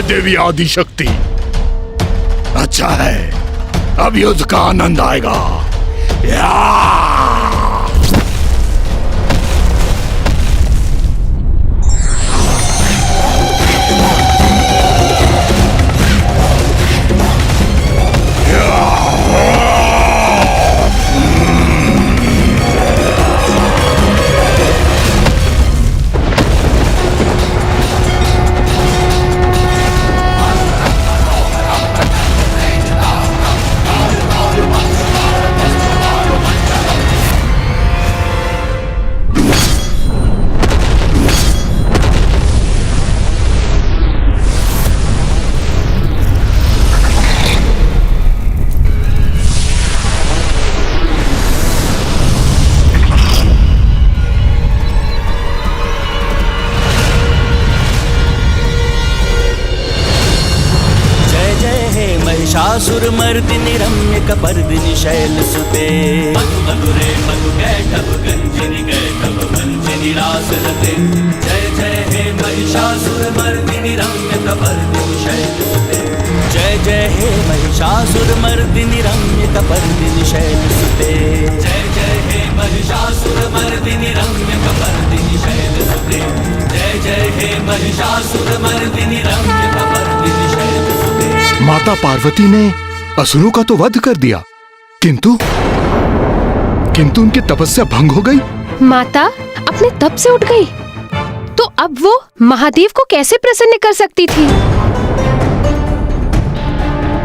देवी आदिशक्ति, अच्छा है, अब युद्ध का आनंद आएगा। महिषासुरमर्दिनि रम्यकपर्दिनि शैलसुते मधुरे मधुकैटभ गंजिनि कैटभ भंजिनि रासरते। जय जय हे महिषासुरमर्दिनि रम्यकपर्दिनि शैलसुते। जय जय हे महिषासुरमर्दिनि रम्यकपर्दिनि शैलसुते। जय जय हे महिषासुरमर्दिनि रम्यकपर्दिनि शैलसुते। जय जय हे महिषासुरमर्दिनि रम्यकपर्दिनि शैलसुते। माता पार्वती ने असुरों का तो वध कर दिया, किंतु उनकी तपस्या भंग हो गई। माता अपने तप से उठ गई, तो अब वो महादेव को कैसे प्रसन्न कर सकती थी?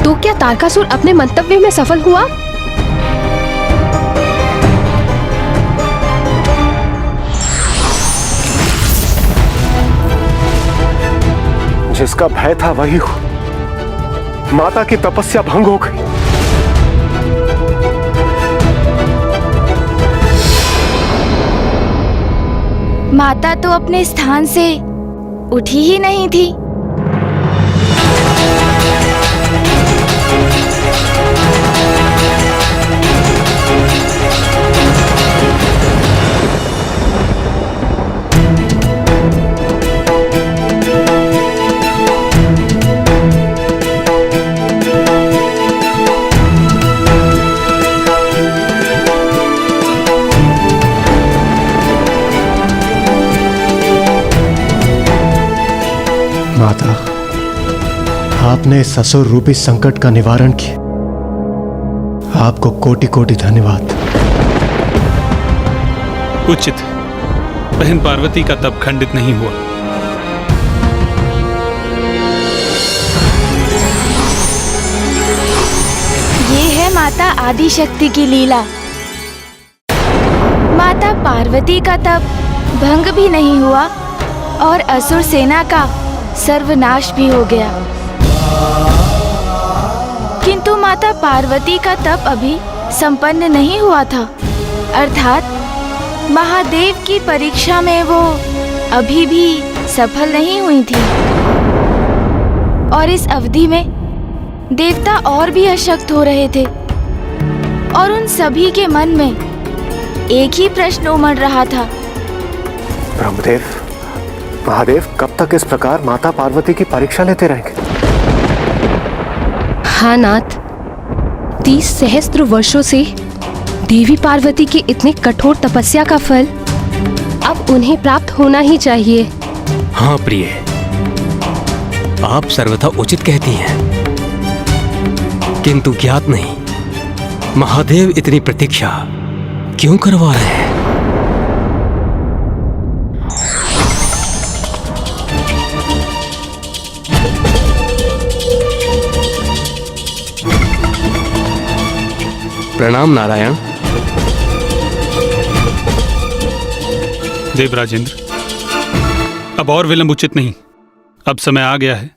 तो क्या तारकासुर अपने मंतव्य में सफल हुआ? जिसका भय था वही हूं। माता की तपस्या भंग हो गई। माता तो अपने स्थान से उठी ही नहीं थी। माता, आपने इस असुर रूपी संकट का निवारण किया। आपको कोटि कोटि धन्यवाद। उचित है। बहन पार्वती का तप खंडित नहीं हुआ। ये है माता आदिशक्ति की लीला। माता पार्वती का तप भंग भी नहीं हुआ और असुर सेना का सर्वनाश भी हो गया। किंतु माता पार्वती का तप अभी संपन्न नहीं हुआ था, अर्थात महादेव की परीक्षा में वो अभी भी सफल नहीं हुई थी। और इस अवधि में देवता और भी अशक्त हो रहे थे और उन सभी के मन में एक ही प्रश्न उमड़ रहा था। ब्रह्मदेव, महादेव कब तक इस प्रकार माता पार्वती की परीक्षा लेते रहेंगे? हाँ नाथ, 30 सहस्त्र वर्षों से देवी पार्वती की इतनी कठोर तपस्या का फल अब उन्हें प्राप्त होना ही चाहिए। हाँ प्रिय, आप सर्वथा उचित कहती हैं, किंतु ज्ञात नहीं महादेव इतनी प्रतीक्षा क्यों करवा रहे हैं। प्रणाम नारायण। देवराजेंद्र, अब और विलंब उचित नहीं। अब समय आ गया है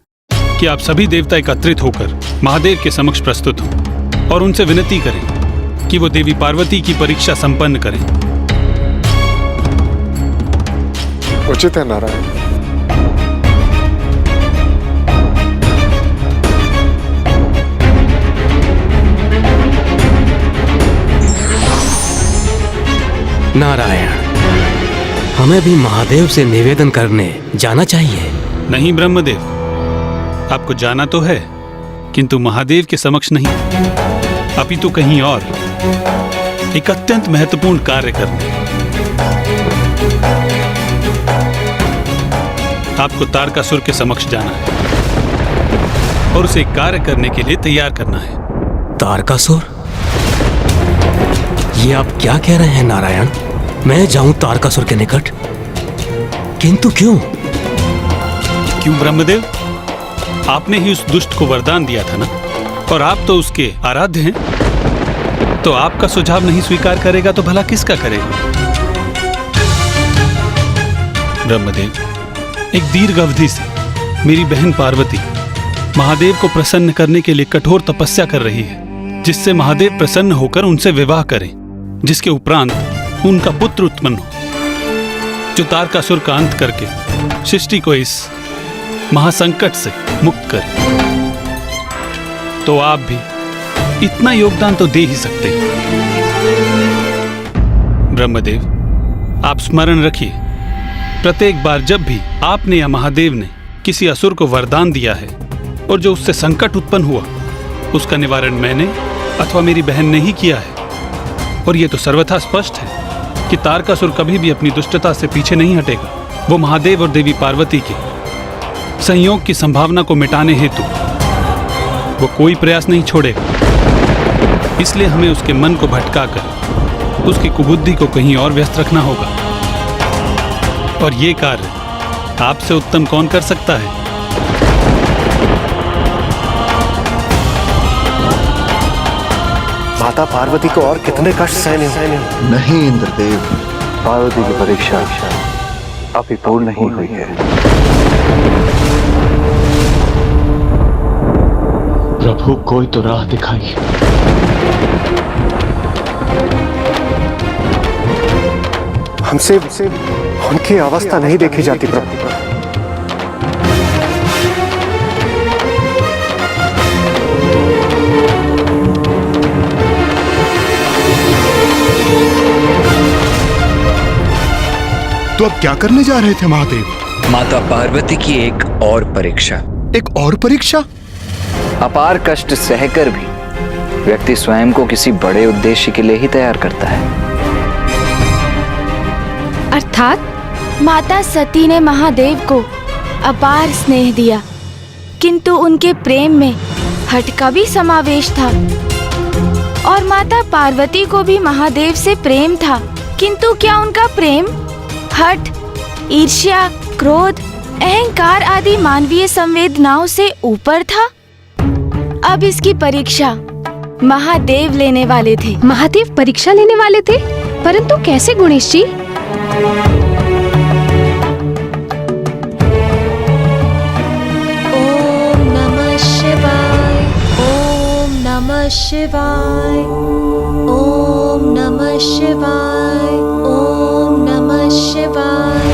कि आप सभी देवता एकत्रित होकर महादेव के समक्ष प्रस्तुत हों और उनसे विनती करें कि वो देवी पार्वती की परीक्षा संपन्न करें। उचित है नारायण। नारायण, हमें भी महादेव से निवेदन करने जाना चाहिए। नहीं ब्रह्मदेव, आपको जाना तो है किंतु महादेव के समक्ष नहीं, अपितु कहीं और एक अत्यंत महत्वपूर्ण कार्य करने। आपको तारकासुर के समक्ष जाना है और उसे कार्य करने के लिए तैयार करना है। तारकासुर? ये आप क्या कह रहे हैं नारायण? मैं जाऊं तारकासुर के निकट? किंतु क्यों? क्यों ब्रह्मदेव? आपने ही उस दुष्ट को वरदान दिया था ना, और आप तो उसके आराध्य हैं। तो आपका सुझाव नहीं स्वीकार करेगा तो भला किसका करेगा? ब्रह्मदेव, एक दीर्घ अवधि से मेरी बहन पार्वती महादेव को प्रसन्न करने के लिए कठोर तपस्या कर रही है, जिससे महादेव प्रसन्न होकर उनसे विवाह करें, जिसके उपरांत उनका पुत्र उत्पन्न हो, जो तारकासुर का अंत करके सृष्टि को इस महासंकट से मुक्त करे। तो आप भी इतना योगदान तो दे ही सकते हैं। ब्रह्मदेव, आप स्मरण रखिए, प्रत्येक बार जब भी आपने या महादेव ने किसी असुर को वरदान दिया है और जो उससे संकट उत्पन्न हुआ, उसका निवारण मैंने अथवा मेरी बहन ने ही किया है। और यह तो सर्वथा स्पष्ट है कि तारकासुर कभी भी अपनी दुष्टता से पीछे नहीं हटेगा। वो महादेव और देवी पार्वती के संयोग की संभावना को मिटाने हेतु वो कोई प्रयास नहीं छोड़ेगा। इसलिए हमें उसके मन को भटकाकर उसकी कुबुद्धि को कहीं और व्यस्त रखना होगा। और ये कार्य आपसे उत्तम कौन कर सकता है? माता पार्वती को और कितने कष्ट सहने हो? नहीं इंद्रदेव, पार्वती की परीक्षा अभी पूर्ण नहीं हुई है। प्रभु कोई तो राह दिखाइए। हमसे उनकी अवस्था नहीं देखी जाती प्रभु। तो अब क्या करने जा रहे थे महादेव? माता पार्वती की एक और परीक्षा। एक और परीक्षा? अपार कष्ट सहकर भी व्यक्ति स्वयं को किसी बड़े उद्देश्य के लिए ही तैयार करता है। अर्थात माता सती ने महादेव को अपार स्नेह दिया, किंतु उनके प्रेम में हठ का भी समावेश था। और माता पार्वती को भी महादेव से प्रेम था, किंतु क्या उनका प्रेम हठ, ईर्ष्या, क्रोध, अहंकार आदि मानवीय संवेदनाओं से ऊपर था? अब इसकी परीक्षा महादेव लेने वाले थे। महादेव परीक्षा लेने वाले थे, परंतु कैसे गणेश जी? ओम नमः शिवाय, ओम नमः शिवाय, ओम नमः शिवाय, ओम नमः शिवाय।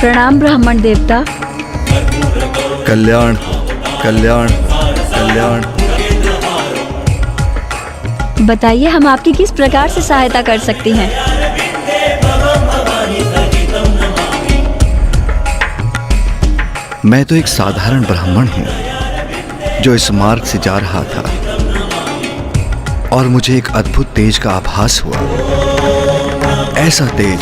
प्रणाम ब्राह्मण देवता। कल्याण कल्याण कल्याण। बताइए हम आपकी किस प्रकार से सहायता कर सकती हैं? मैं तो एक साधारण ब्राह्मण हूँ जो इस मार्ग से जा रहा था और मुझे एक अद्भुत तेज का आभास हुआ। ऐसा तेज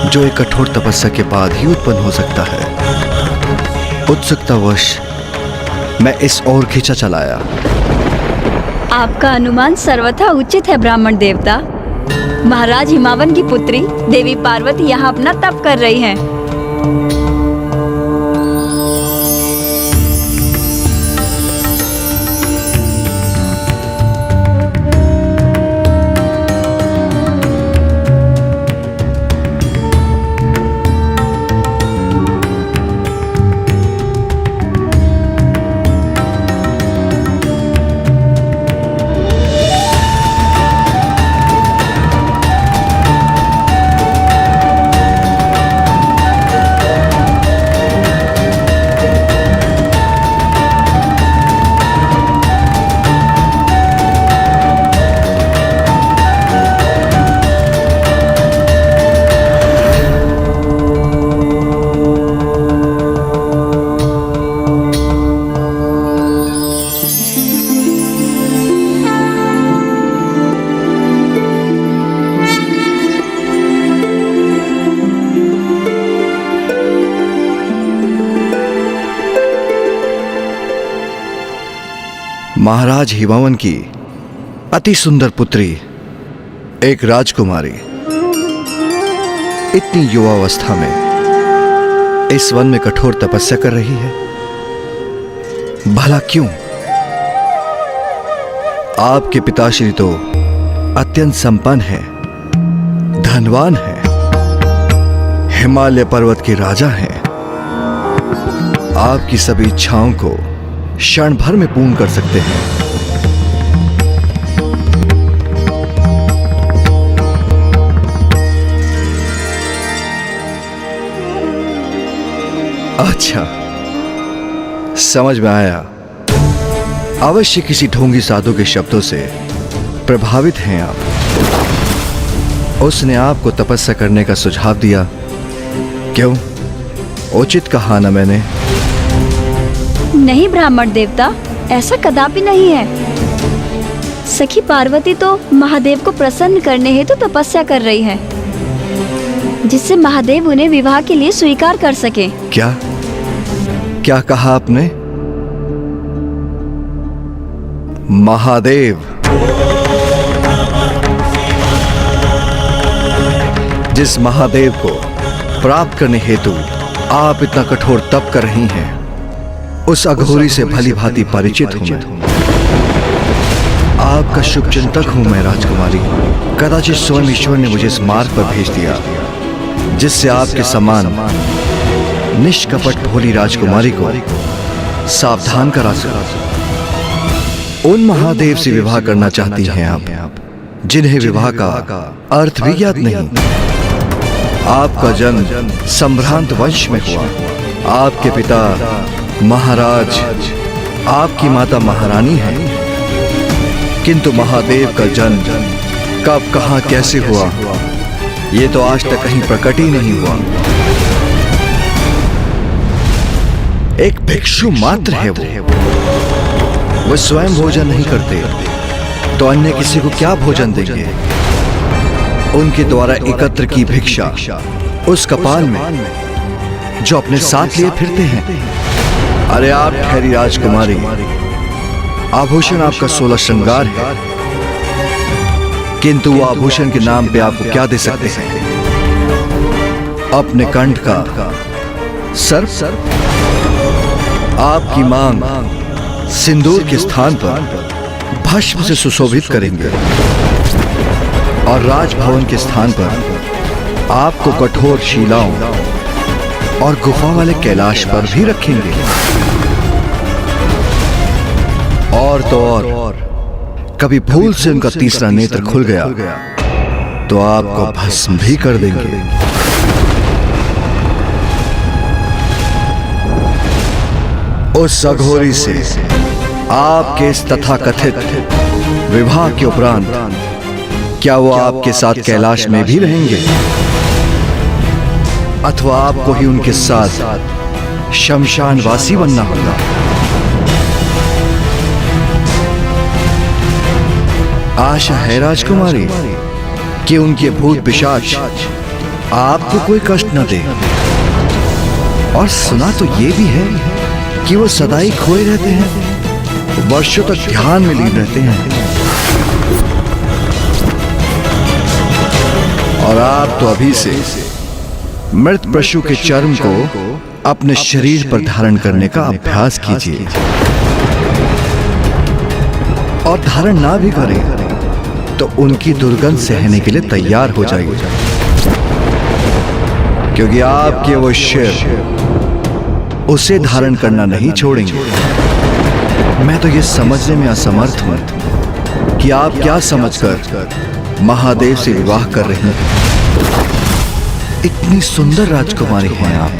जो एक कठोर तपस्या के बाद ही उत्पन्न हो सकता है। उत्सुकतावश मैं इस ओर खींचा चलाया। आपका अनुमान सर्वथा उचित है ब्राह्मण देवता। महाराज हिमावन की पुत्री देवी पार्वती यहाँ अपना तप कर रही हैं। महाराज हिमावन की अति सुंदर पुत्री एक राजकुमारी इतनी युवावस्था में इस वन में कठोर तपस्या कर रही है। भला क्यों? आपके पिताश्री तो अत्यंत संपन्न है, धनवान है, हिमालय पर्वत के राजा हैं। आपकी सभी इच्छाओं को क्षण भर में पूर्ण कर सकते हैं। अच्छा, समझ में आया। अवश्य किसी ढोंगी साधु के शब्दों से प्रभावित हैं आप। उसने आपको तपस्या करने का सुझाव दिया। क्यों? उचित कहा ना मैंने? नहीं ब्राह्मण देवता, ऐसा कदापि नहीं है। सखी पार्वती तो महादेव को प्रसन्न करने हेतु तपस्या कर रही है, जिससे महादेव उन्हें विवाह के लिए स्वीकार कर सके। क्या कहा आपने? महादेव? जिस महादेव को प्राप्त करने हेतु आप इतना कठोर तप कर रही हैं, उस अघोरी से भली भांति परिचित हूं मैं। आपका शुभ चिंतक हूं मैं राजकुमारी। कदाचित स्वयं ईश्वर ने मुझे इस मार्ग पर भेज दिया, जिससे आपके समान निष्कपट भोली राजकुमारी को सावधान करा सकूं। उन महादेव से विवाह करना चाहती हैं आप, जिन्हें विवाह का अर्थ भी ज्ञात नहीं। आपका जन्म संभ्रांत वंश में हुआ। आपके पिता महाराज, आपकी माता महारानी है, किंतु महादेव का जन्म कब, कहां, कैसे हुआ, ये तो आज तक कहीं प्रकट ही नहीं हुआ। एक भिक्षु मात्र है वो स्वयं भोजन नहीं करते, तो अन्य किसी को क्या भोजन देंगे? उनके द्वारा एकत्र की भिक्षा उस कपाल में जो अपने साथ लिए फिरते हैं। अरे आप ठहरी राजकुमारी, आभूषण आपका 16 श्रृंगार है, किंतु वो आभूषण के नाम पे आपको क्या दे सकते हैं? अपने कंठ का सर्प, आपकी मांग सिंदूर के स्थान पर भस्म से सुशोभित करेंगे, और राजभवन के स्थान पर आपको कठोर शिलाओं और गुफा वाले कैलाश पर भी रखेंगे। और तो और कभी भूल से उनका तीसरा नेत्र खुल गया तो आपको भस्म भी कर देंगे। उस अघोरी से आपके इस तथाकथित विवाह के उपरांत क्या वो आपके साथ कैलाश में भी रहेंगे, अथवा आपको ही उनके साथ शमशानवासी बनना होगा? आशा है राजकुमारी कि उनके भूत पिशाच आपको कोई कष्ट न दे। और सुना तो ये भी है कि वो सदा ही खोए रहते हैं, वर्षों तक ध्यान में लीन रहते हैं। और आप तो अभी से मृत पशु के चर्म को अपने शरीर पर धारण करने का अभ्यास कीजिए, और धारण ना भी करें तो उनकी दुर्गंध सहने के लिए तैयार हो जाइए, क्योंकि आपके वो शिव उसे धारण करना नहीं छोड़ेंगे। मैं तो ये समझने में असमर्थ हूं कि आप क्या समझकर महादेव से विवाह कर रही हैं। इतनी सुंदर राजकुमारी हैं आप,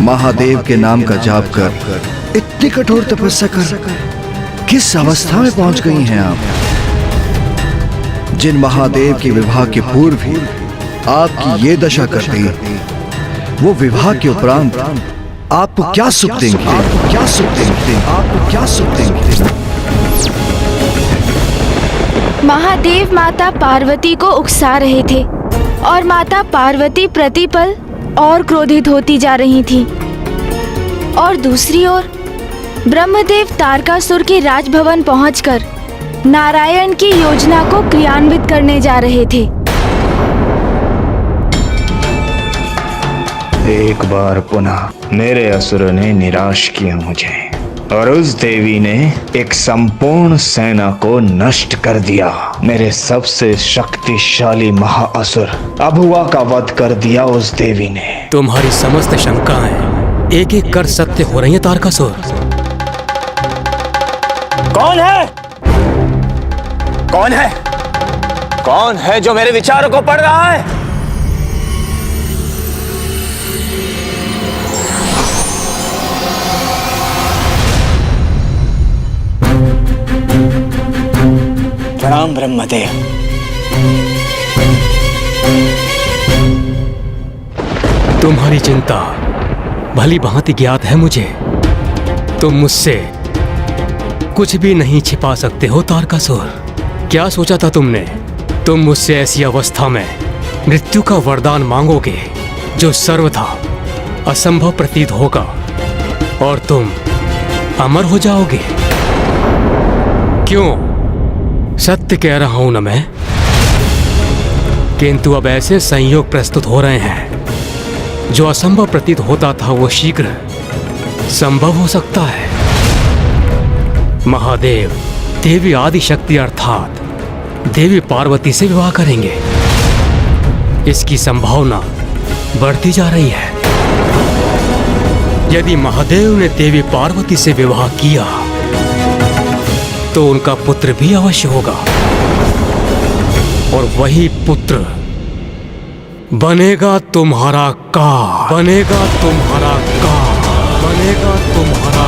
महादेव के नाम का जाप कर इतनी कठोर तपस्या कर किस अवस्था में पहुंच गई हैं आप? जिन महादेव के विवाह के पूर्व ही आपकी ये दशा कर दी, वो विवाह के उपरांत आपको क्या सुख देंगे? आपको क्या सुख देंगे? आपको क्या सुख देंगे? महादेव माता पार्वती को उकसा रहे थे और माता पार्वती प्रतिपल और क्रोधित होती जा रही थी। और दूसरी ओर ब्रह्मदेव तारकासुर के राजभवन पहुंचकर नारायण की योजना को क्रियान्वित करने जा रहे थे। एक बार पुनः मेरे असुरों ने निराश किया मुझे, और उस देवी ने एक संपूर्ण सेना को नष्ट कर दिया। मेरे सबसे शक्तिशाली महाअसुर अभुआ का वध कर दिया उस देवी ने। तुम्हारी समस्त शंकाएं एक एक कर सत्य हो रही हैं तारकासुर। कौन है? कौन है? कौन है जो मेरे विचारों को पढ़ रहा है? प्रणाम ब्रह्मदेव। तुम्हारी चिंता भली भांति ज्ञात है मुझे। तुम मुझसे कुछ भी नहीं छिपा सकते हो तारकासुर। क्या सोचा था तुमने? तुम मुझसे ऐसी अवस्था में मृत्यु का वरदान मांगोगे जो सर्वथा असंभव प्रतीत होगा और तुम अमर हो जाओगे। क्यों? सत्य कह रहा हूं ना मैं? किंतु अब ऐसे संयोग प्रस्तुत हो रहे हैं जो असंभव प्रतीत होता था वो शीघ्र संभव हो सकता है। महादेव देवी आदि शक्ति अर्थात देवी पार्वती से विवाह करेंगे। इसकी संभावना बढ़ती जा रही है। यदि महादेव ने देवी पार्वती से विवाह किया तो उनका पुत्र भी अवश्य होगा और वही पुत्र बनेगा तुम्हारा काल। बनेगा तुम्हारा काल। बनेगा तुम्हारा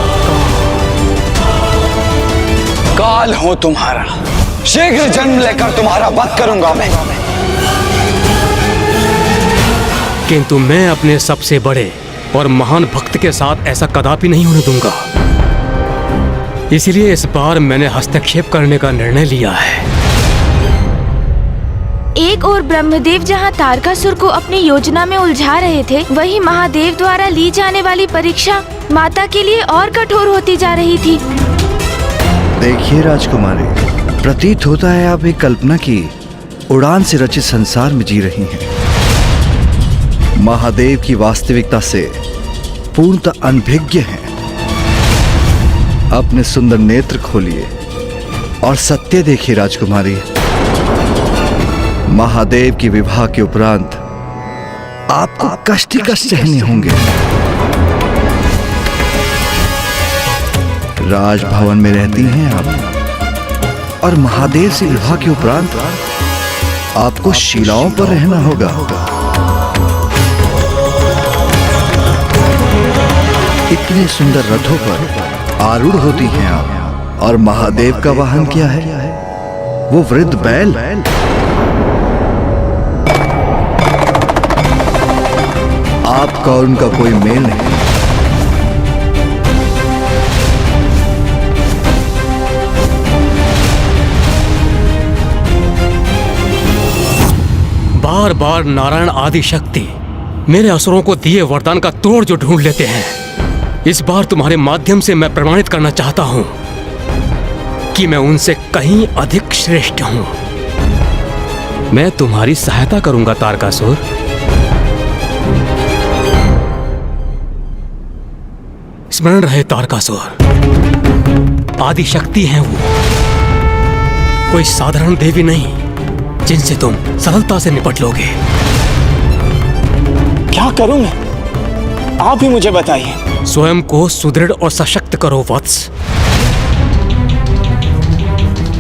काल हो तुम्हारा। शीघ्र जन्म लेकर तुम्हारा वध करूंगा मैं। किंतु मैं अपने सबसे बड़े और महान भक्त के साथ ऐसा कदापि नहीं होने दूंगा। इसलिए इस बार मैंने हस्तक्षेप करने का निर्णय लिया है। एक और ब्रह्मदेव जहाँ तारकासुर को अपनी योजना में उलझा रहे थे, वहीं महादेव द्वारा ली जाने वाली परीक्षा माता के लिए और कठोर होती जा रही थी। देखिए राजकुमारी, प्रतीत होता है आप एक कल्पना की उड़ान से रचित संसार में जी रही हैं। महादेव की वास्तविकता से पूर्णतः अनभिज्ञ हैं। अपने सुंदर नेत्र खोलिए और सत्य देखिए राजकुमारी। महादेव की विवाह के उपरांत आपको कष्ट ही कष्ट सहने होंगे। राजभवन में रहती हैं आप और महादेव से विवाह के उपरांत आपको शिलाओं पर रहना होगा। इतने सुंदर रथों पर आरूढ़ होती हैं आप और महादेव का वाहन क्या है? वो वृद्ध बैल। आपका और उनका कोई मेल नहीं। बार बार नारायण आदि शक्ति मेरे असुरों को दिए वरदान का तोड़ जो ढूंढ लेते हैं। इस बार तुम्हारे माध्यम से मैं प्रमाणित करना चाहता हूं कि मैं उनसे कहीं अधिक श्रेष्ठ हूं। मैं तुम्हारी सहायता करूंगा तारकासुर। स्मरण रहे तारकासुर, आदि शक्ति हैं वो, कोई साधारण देवी नहीं जिनसे तुम सरलता से निपट लोगे। क्या करूं मैं? आप ही मुझे बताइए। स्वयं को सुदृढ़ और सशक्त करो वत्स।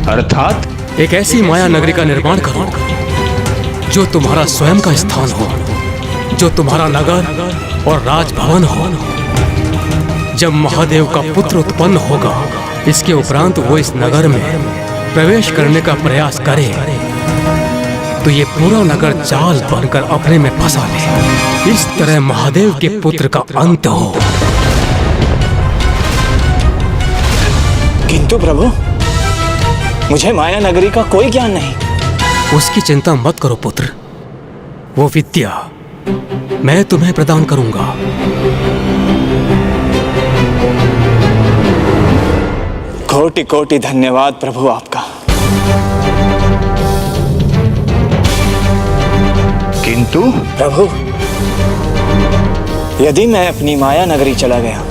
अर्थात एक ऐसी माया नगरी का निर्माण करो जो तुम्हारा स्वयं का स्थान हो, जो तुम्हारा नगर और राजभवन हो। जब महादेव का पुत्र उत्पन्न होगा, इसके उपरांत वो इस नगर में प्रवेश करने का प्रयास करे तो ये पूरा नगर जाल बनकर अपने में फंसा ले। इस तरह महादेव के पुत्र का अंत हो। किंतु प्रभु, मुझे माया नगरी का कोई ज्ञान नहीं। उसकी चिंता मत करो पुत्र, वो विद्या मैं तुम्हें प्रदान करूंगा। कोटि कोटि धन्यवाद प्रभु आपका। किंतु प्रभु, यदि मैं अपनी माया नगरी चला गया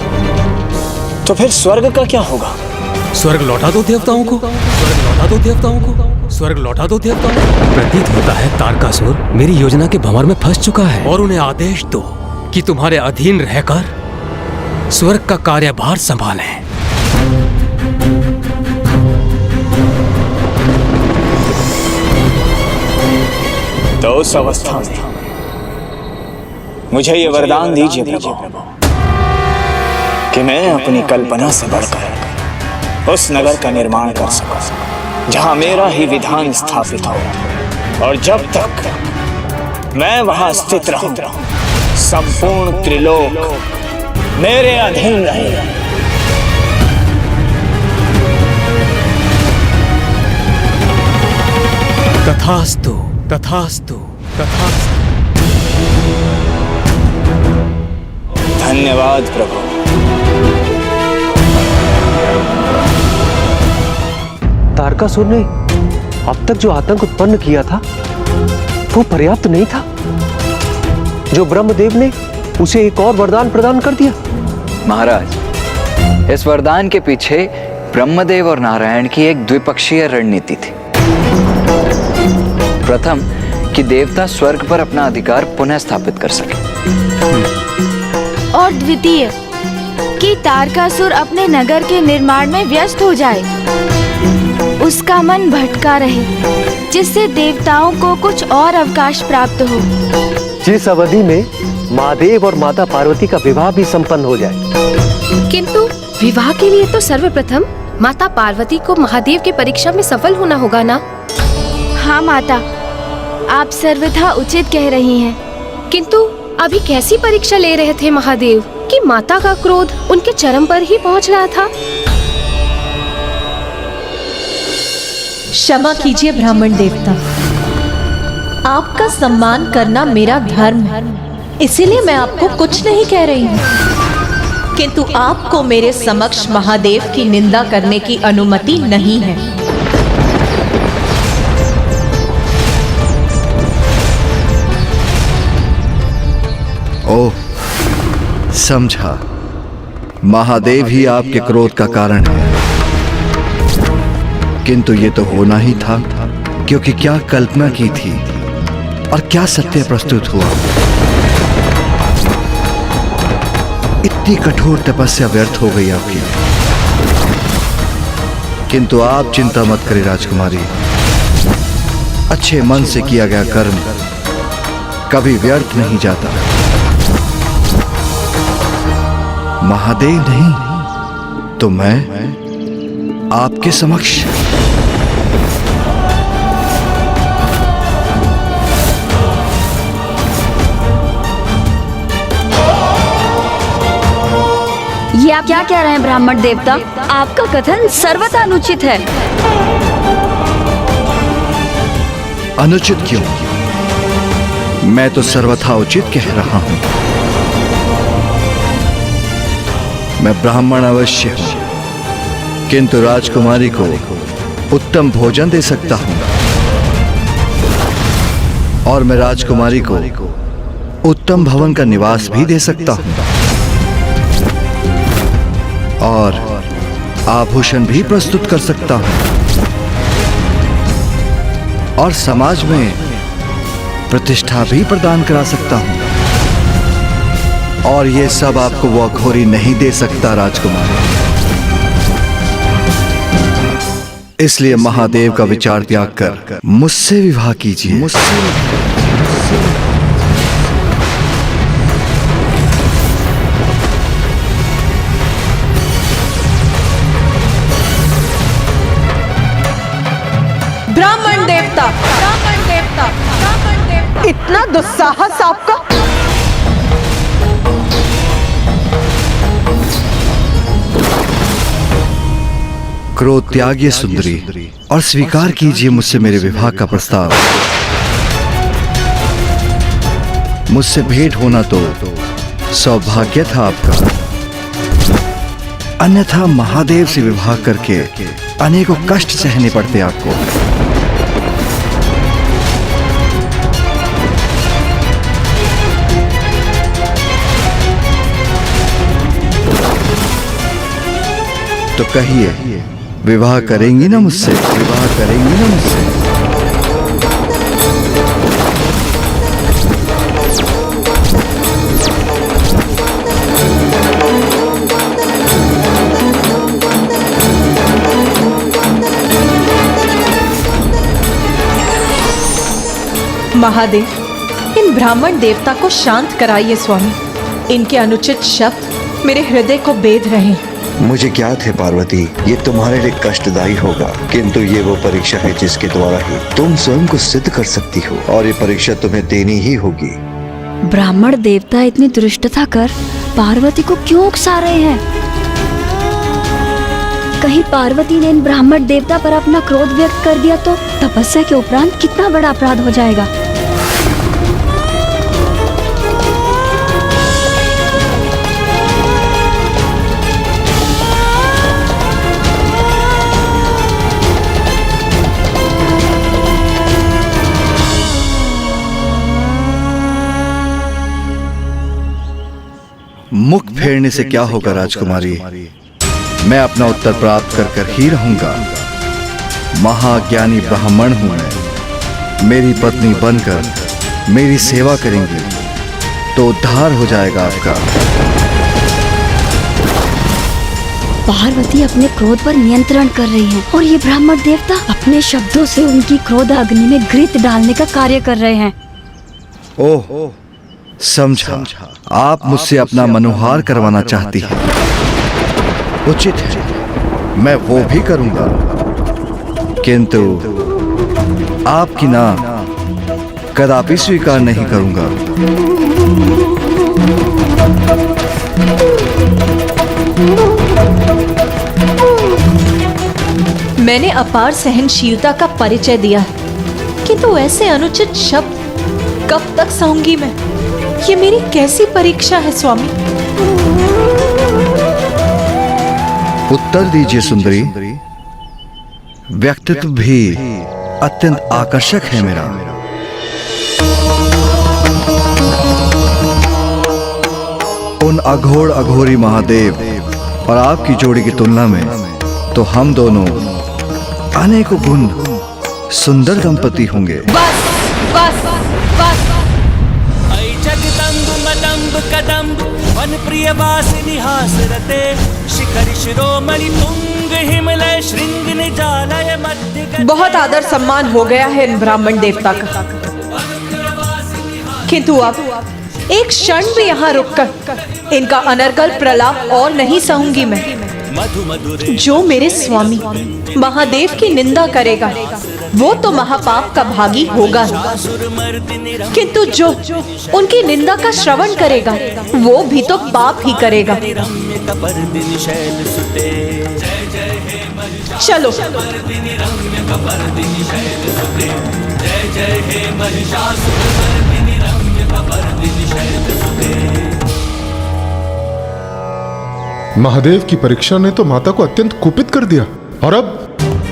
तो फिर स्वर्ग का क्या होगा? स्वर्ग लौटा दो देवताओं को, स्वर्ग लौटा दो देवताओं को, स्वर्ग लौटा दो देवताओं को। प्रतीत होता है तारकासुर मेरी योजना के भंवर में फंस चुका है और उन्हें आदेश दो कि तुम्हारे अधीन रहकर स्वर्ग का कार्यभार संभालें। तो उस अवस्था में मुझे ये वरदान दीजिए प्रभु कि मैं अपनी कल्पना से बढ़कर उस नगर का निर्माण कर सकूं। जहां मेरा ही विधान स्थापित हो, और जब तक मैं वहां स्थित रहूं, संपूर्ण त्रिलोक मेरे अधीन रहेगा। तथास्तु, तथास्तु, तथास्तु। धन्यवाद प्रभु। तारकासुर ने अब तक जो आतंक उत्पन्न किया था वो पर्याप्त नहीं था। जो ब्रह्मदेव ने उसे एक और वरदान प्रदान कर दिया। महाराज, इस वरदान के पीछे ब्रह्मदेव और नारायण की एक द्विपक्षीय रणनीति थी। प्रथम, कि देवता स्वर्ग पर अपना अधिकार पुनः स्थापित कर सके, और द्वितीय, कि तारकासुर अपने नगर के निर्माण में व्यस्त हो जाए, उसका मन भटका रहे, जिससे देवताओं को कुछ और अवकाश प्राप्त हो, जिस अवधि में महादेव और माता पार्वती का विवाह भी संपन्न हो जाए। किंतु विवाह के लिए तो सर्वप्रथम माता पार्वती को महादेव की परीक्षा में सफल होना होगा ना? हाँ माता, आप सर्वथा उचित कह रही हैं। किंतु अभी कैसी परीक्षा ले रहे थे महादेव कि माता का क्रोध उनके चरम पर ही पहुंच रहा था? क्षमा कीजिए ब्राह्मण देवता, आपका सम्मान करना मेरा धर्म है, इसीलिए मैं आपको कुछ नहीं कह रही हूँ। किंतु आपको मेरे समक्ष महादेव की निंदा करने की अनुमति नहीं है। ओह, समझा। महादेव ही आपके क्रोध का कारण है। किंतु ये तो होना ही था, क्योंकि क्या कल्पना की थी और क्या सत्य प्रस्तुत हुआ। इतनी कठोर तपस्या व्यर्थ हो गई आपकी। किंतु आप चिंता मत करें राजकुमारी, अच्छे मन से किया गया कर्म कभी व्यर्थ नहीं जाता। महादेव नहीं तो मैं आपके समक्ष। ये आप क्या कह रहे हैं ब्राह्मण देवता? आपका कथन सर्वथा अनुचित है। अनुचित क्यों? मैं तो सर्वथा उचित कह रहा हूं। मैं ब्राह्मण अवश्य हूं, किंतु राजकुमारी को उत्तम भोजन दे सकता हूं, और मैं राजकुमारी को उत्तम भवन का निवास भी दे सकता हूं, और आभूषण भी प्रस्तुत कर सकता हूं, और समाज में प्रतिष्ठा भी प्रदान करा सकता हूं। और ये सब आपको वो अघोरी नहीं दे सकता राजकुमारी। इसलिए महादेव का विचार त्याग कर मुझसे विवाह कीजिए। ब्राह्मण देवता, ब्राह्मण देवता, ब्राह्मण देवता, इतना दुस्साहस आपका! क्रोध त्यागिए सुंदरी, और स्वीकार कीजिए मुझसे मेरे विवाह का प्रस्ताव। मुझसे भेंट होना तो सौभाग्य था आपका, अन्यथा महादेव से विवाह करके अनेकों कष्ट सहने पड़ते आपको। तो कहिए, विवाह करेंगी ना मुझसे? विवाह करेंगी ना मुझसे? महादेव, इन ब्राह्मण देवता को शांत कराइए स्वामी। इनके अनुचित शब्द मेरे हृदय को बेध रहे हैं। मुझे ज्ञात है पार्वती, ये तुम्हारे लिए कष्टदायी होगा, किंतु ये वो परीक्षा है जिसके द्वारा ही तुम स्वयं को सिद्ध कर सकती हो, और ये परीक्षा तुम्हें देनी ही होगी। ब्राह्मण देवता इतनी दुष्टता कर पार्वती को क्यों उकसा रहे हैं? कहीं पार्वती ने इन ब्राह्मण देवता पर अपना क्रोध व्यक्त कर दिया तो तपस्या के उपरांत कितना बड़ा अपराध हो जाएगा। मुख फेरने से क्या होगा राजकुमारी, मैं अपना उत्तर प्राप्त कर कर ही रहूंगा। महाज्ञानी ब्राह्मण हूं मैं, मेरी पत्नी बनकर मेरी सेवा करेंगी तो उद्धार हो जाएगा आपका। पार्वती अपने क्रोध पर नियंत्रण कर रही हैं और ये ब्राह्मण देवता अपने शब्दों से उनकी क्रोध अग्नि में घृत डालने का कार्य कर रहे हैं। ओह, समझा, आप मुझसे अपना मनोहार करवाना चाहती हैं। उचित है, मैं वो भी करूंगा, किंतु आपकी ना कदापि स्वीकार नहीं करूंगा। मैंने अपार सहनशीलता का परिचय दिया है, किंतु ऐसे अनुचित शब्द कब तक सहूंगी मैं? ये मेरी कैसी परीक्षा है स्वामी? उत्तर दीजिए सुंदरी। व्यक्तित्व भी अत्यंत आकर्षक है मेरा। उन अघोर अघोरी महादेव और आपकी जोड़ी की तुलना में तो हम दोनों अनेकों गुण सुंदर दंपति होंगे। बस बस बस। जगदम्ब मदम्ब कदम्ब वन प्रिय वासिनी हासरते शिखर शिरोमणि तुंग हिमलय श्रृंग निजालय मध्य। बहुत आदर सम्मान हो गया है इन ब्राह्मण देवता का, किंतु अब एक क्षण भी यहाँ रुककर इनका अनर्गल प्रलाप और नहीं सहूंगी मैं। जो मेरे स्वामी महादेव की निंदा करेगा वो तो महापाप का भागी होगा ही, किंतु जो उनकी निंदा का श्रवण करेगा वो भी तो पाप ही करेगा। चलो महादेव की परीक्षा ने तो माता को अत्यंत कुपित कर दिया और अब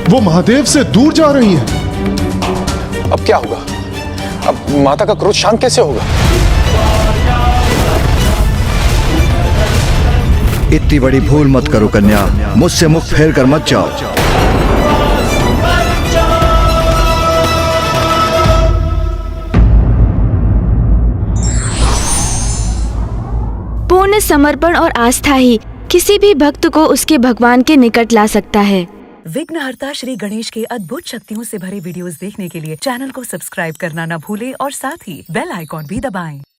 वो महादेव से दूर जा रही हैं। अब क्या होगा? अब माता का क्रोध शांत कैसे होगा? इतनी बड़ी भूल मत करो कन्या, मुझसे मुख फेर कर मत जाओ। पूर्ण समर्पण और आस्था ही किसी भी भक्त को उसके भगवान के निकट ला सकता है। विघ्नहर्ता श्री गणेश के अद्भुत शक्तियों से भरे वीडियोस देखने के लिए चैनल को सब्सक्राइब करना न भूलें और साथ ही बेल आइकॉन भी दबाएं।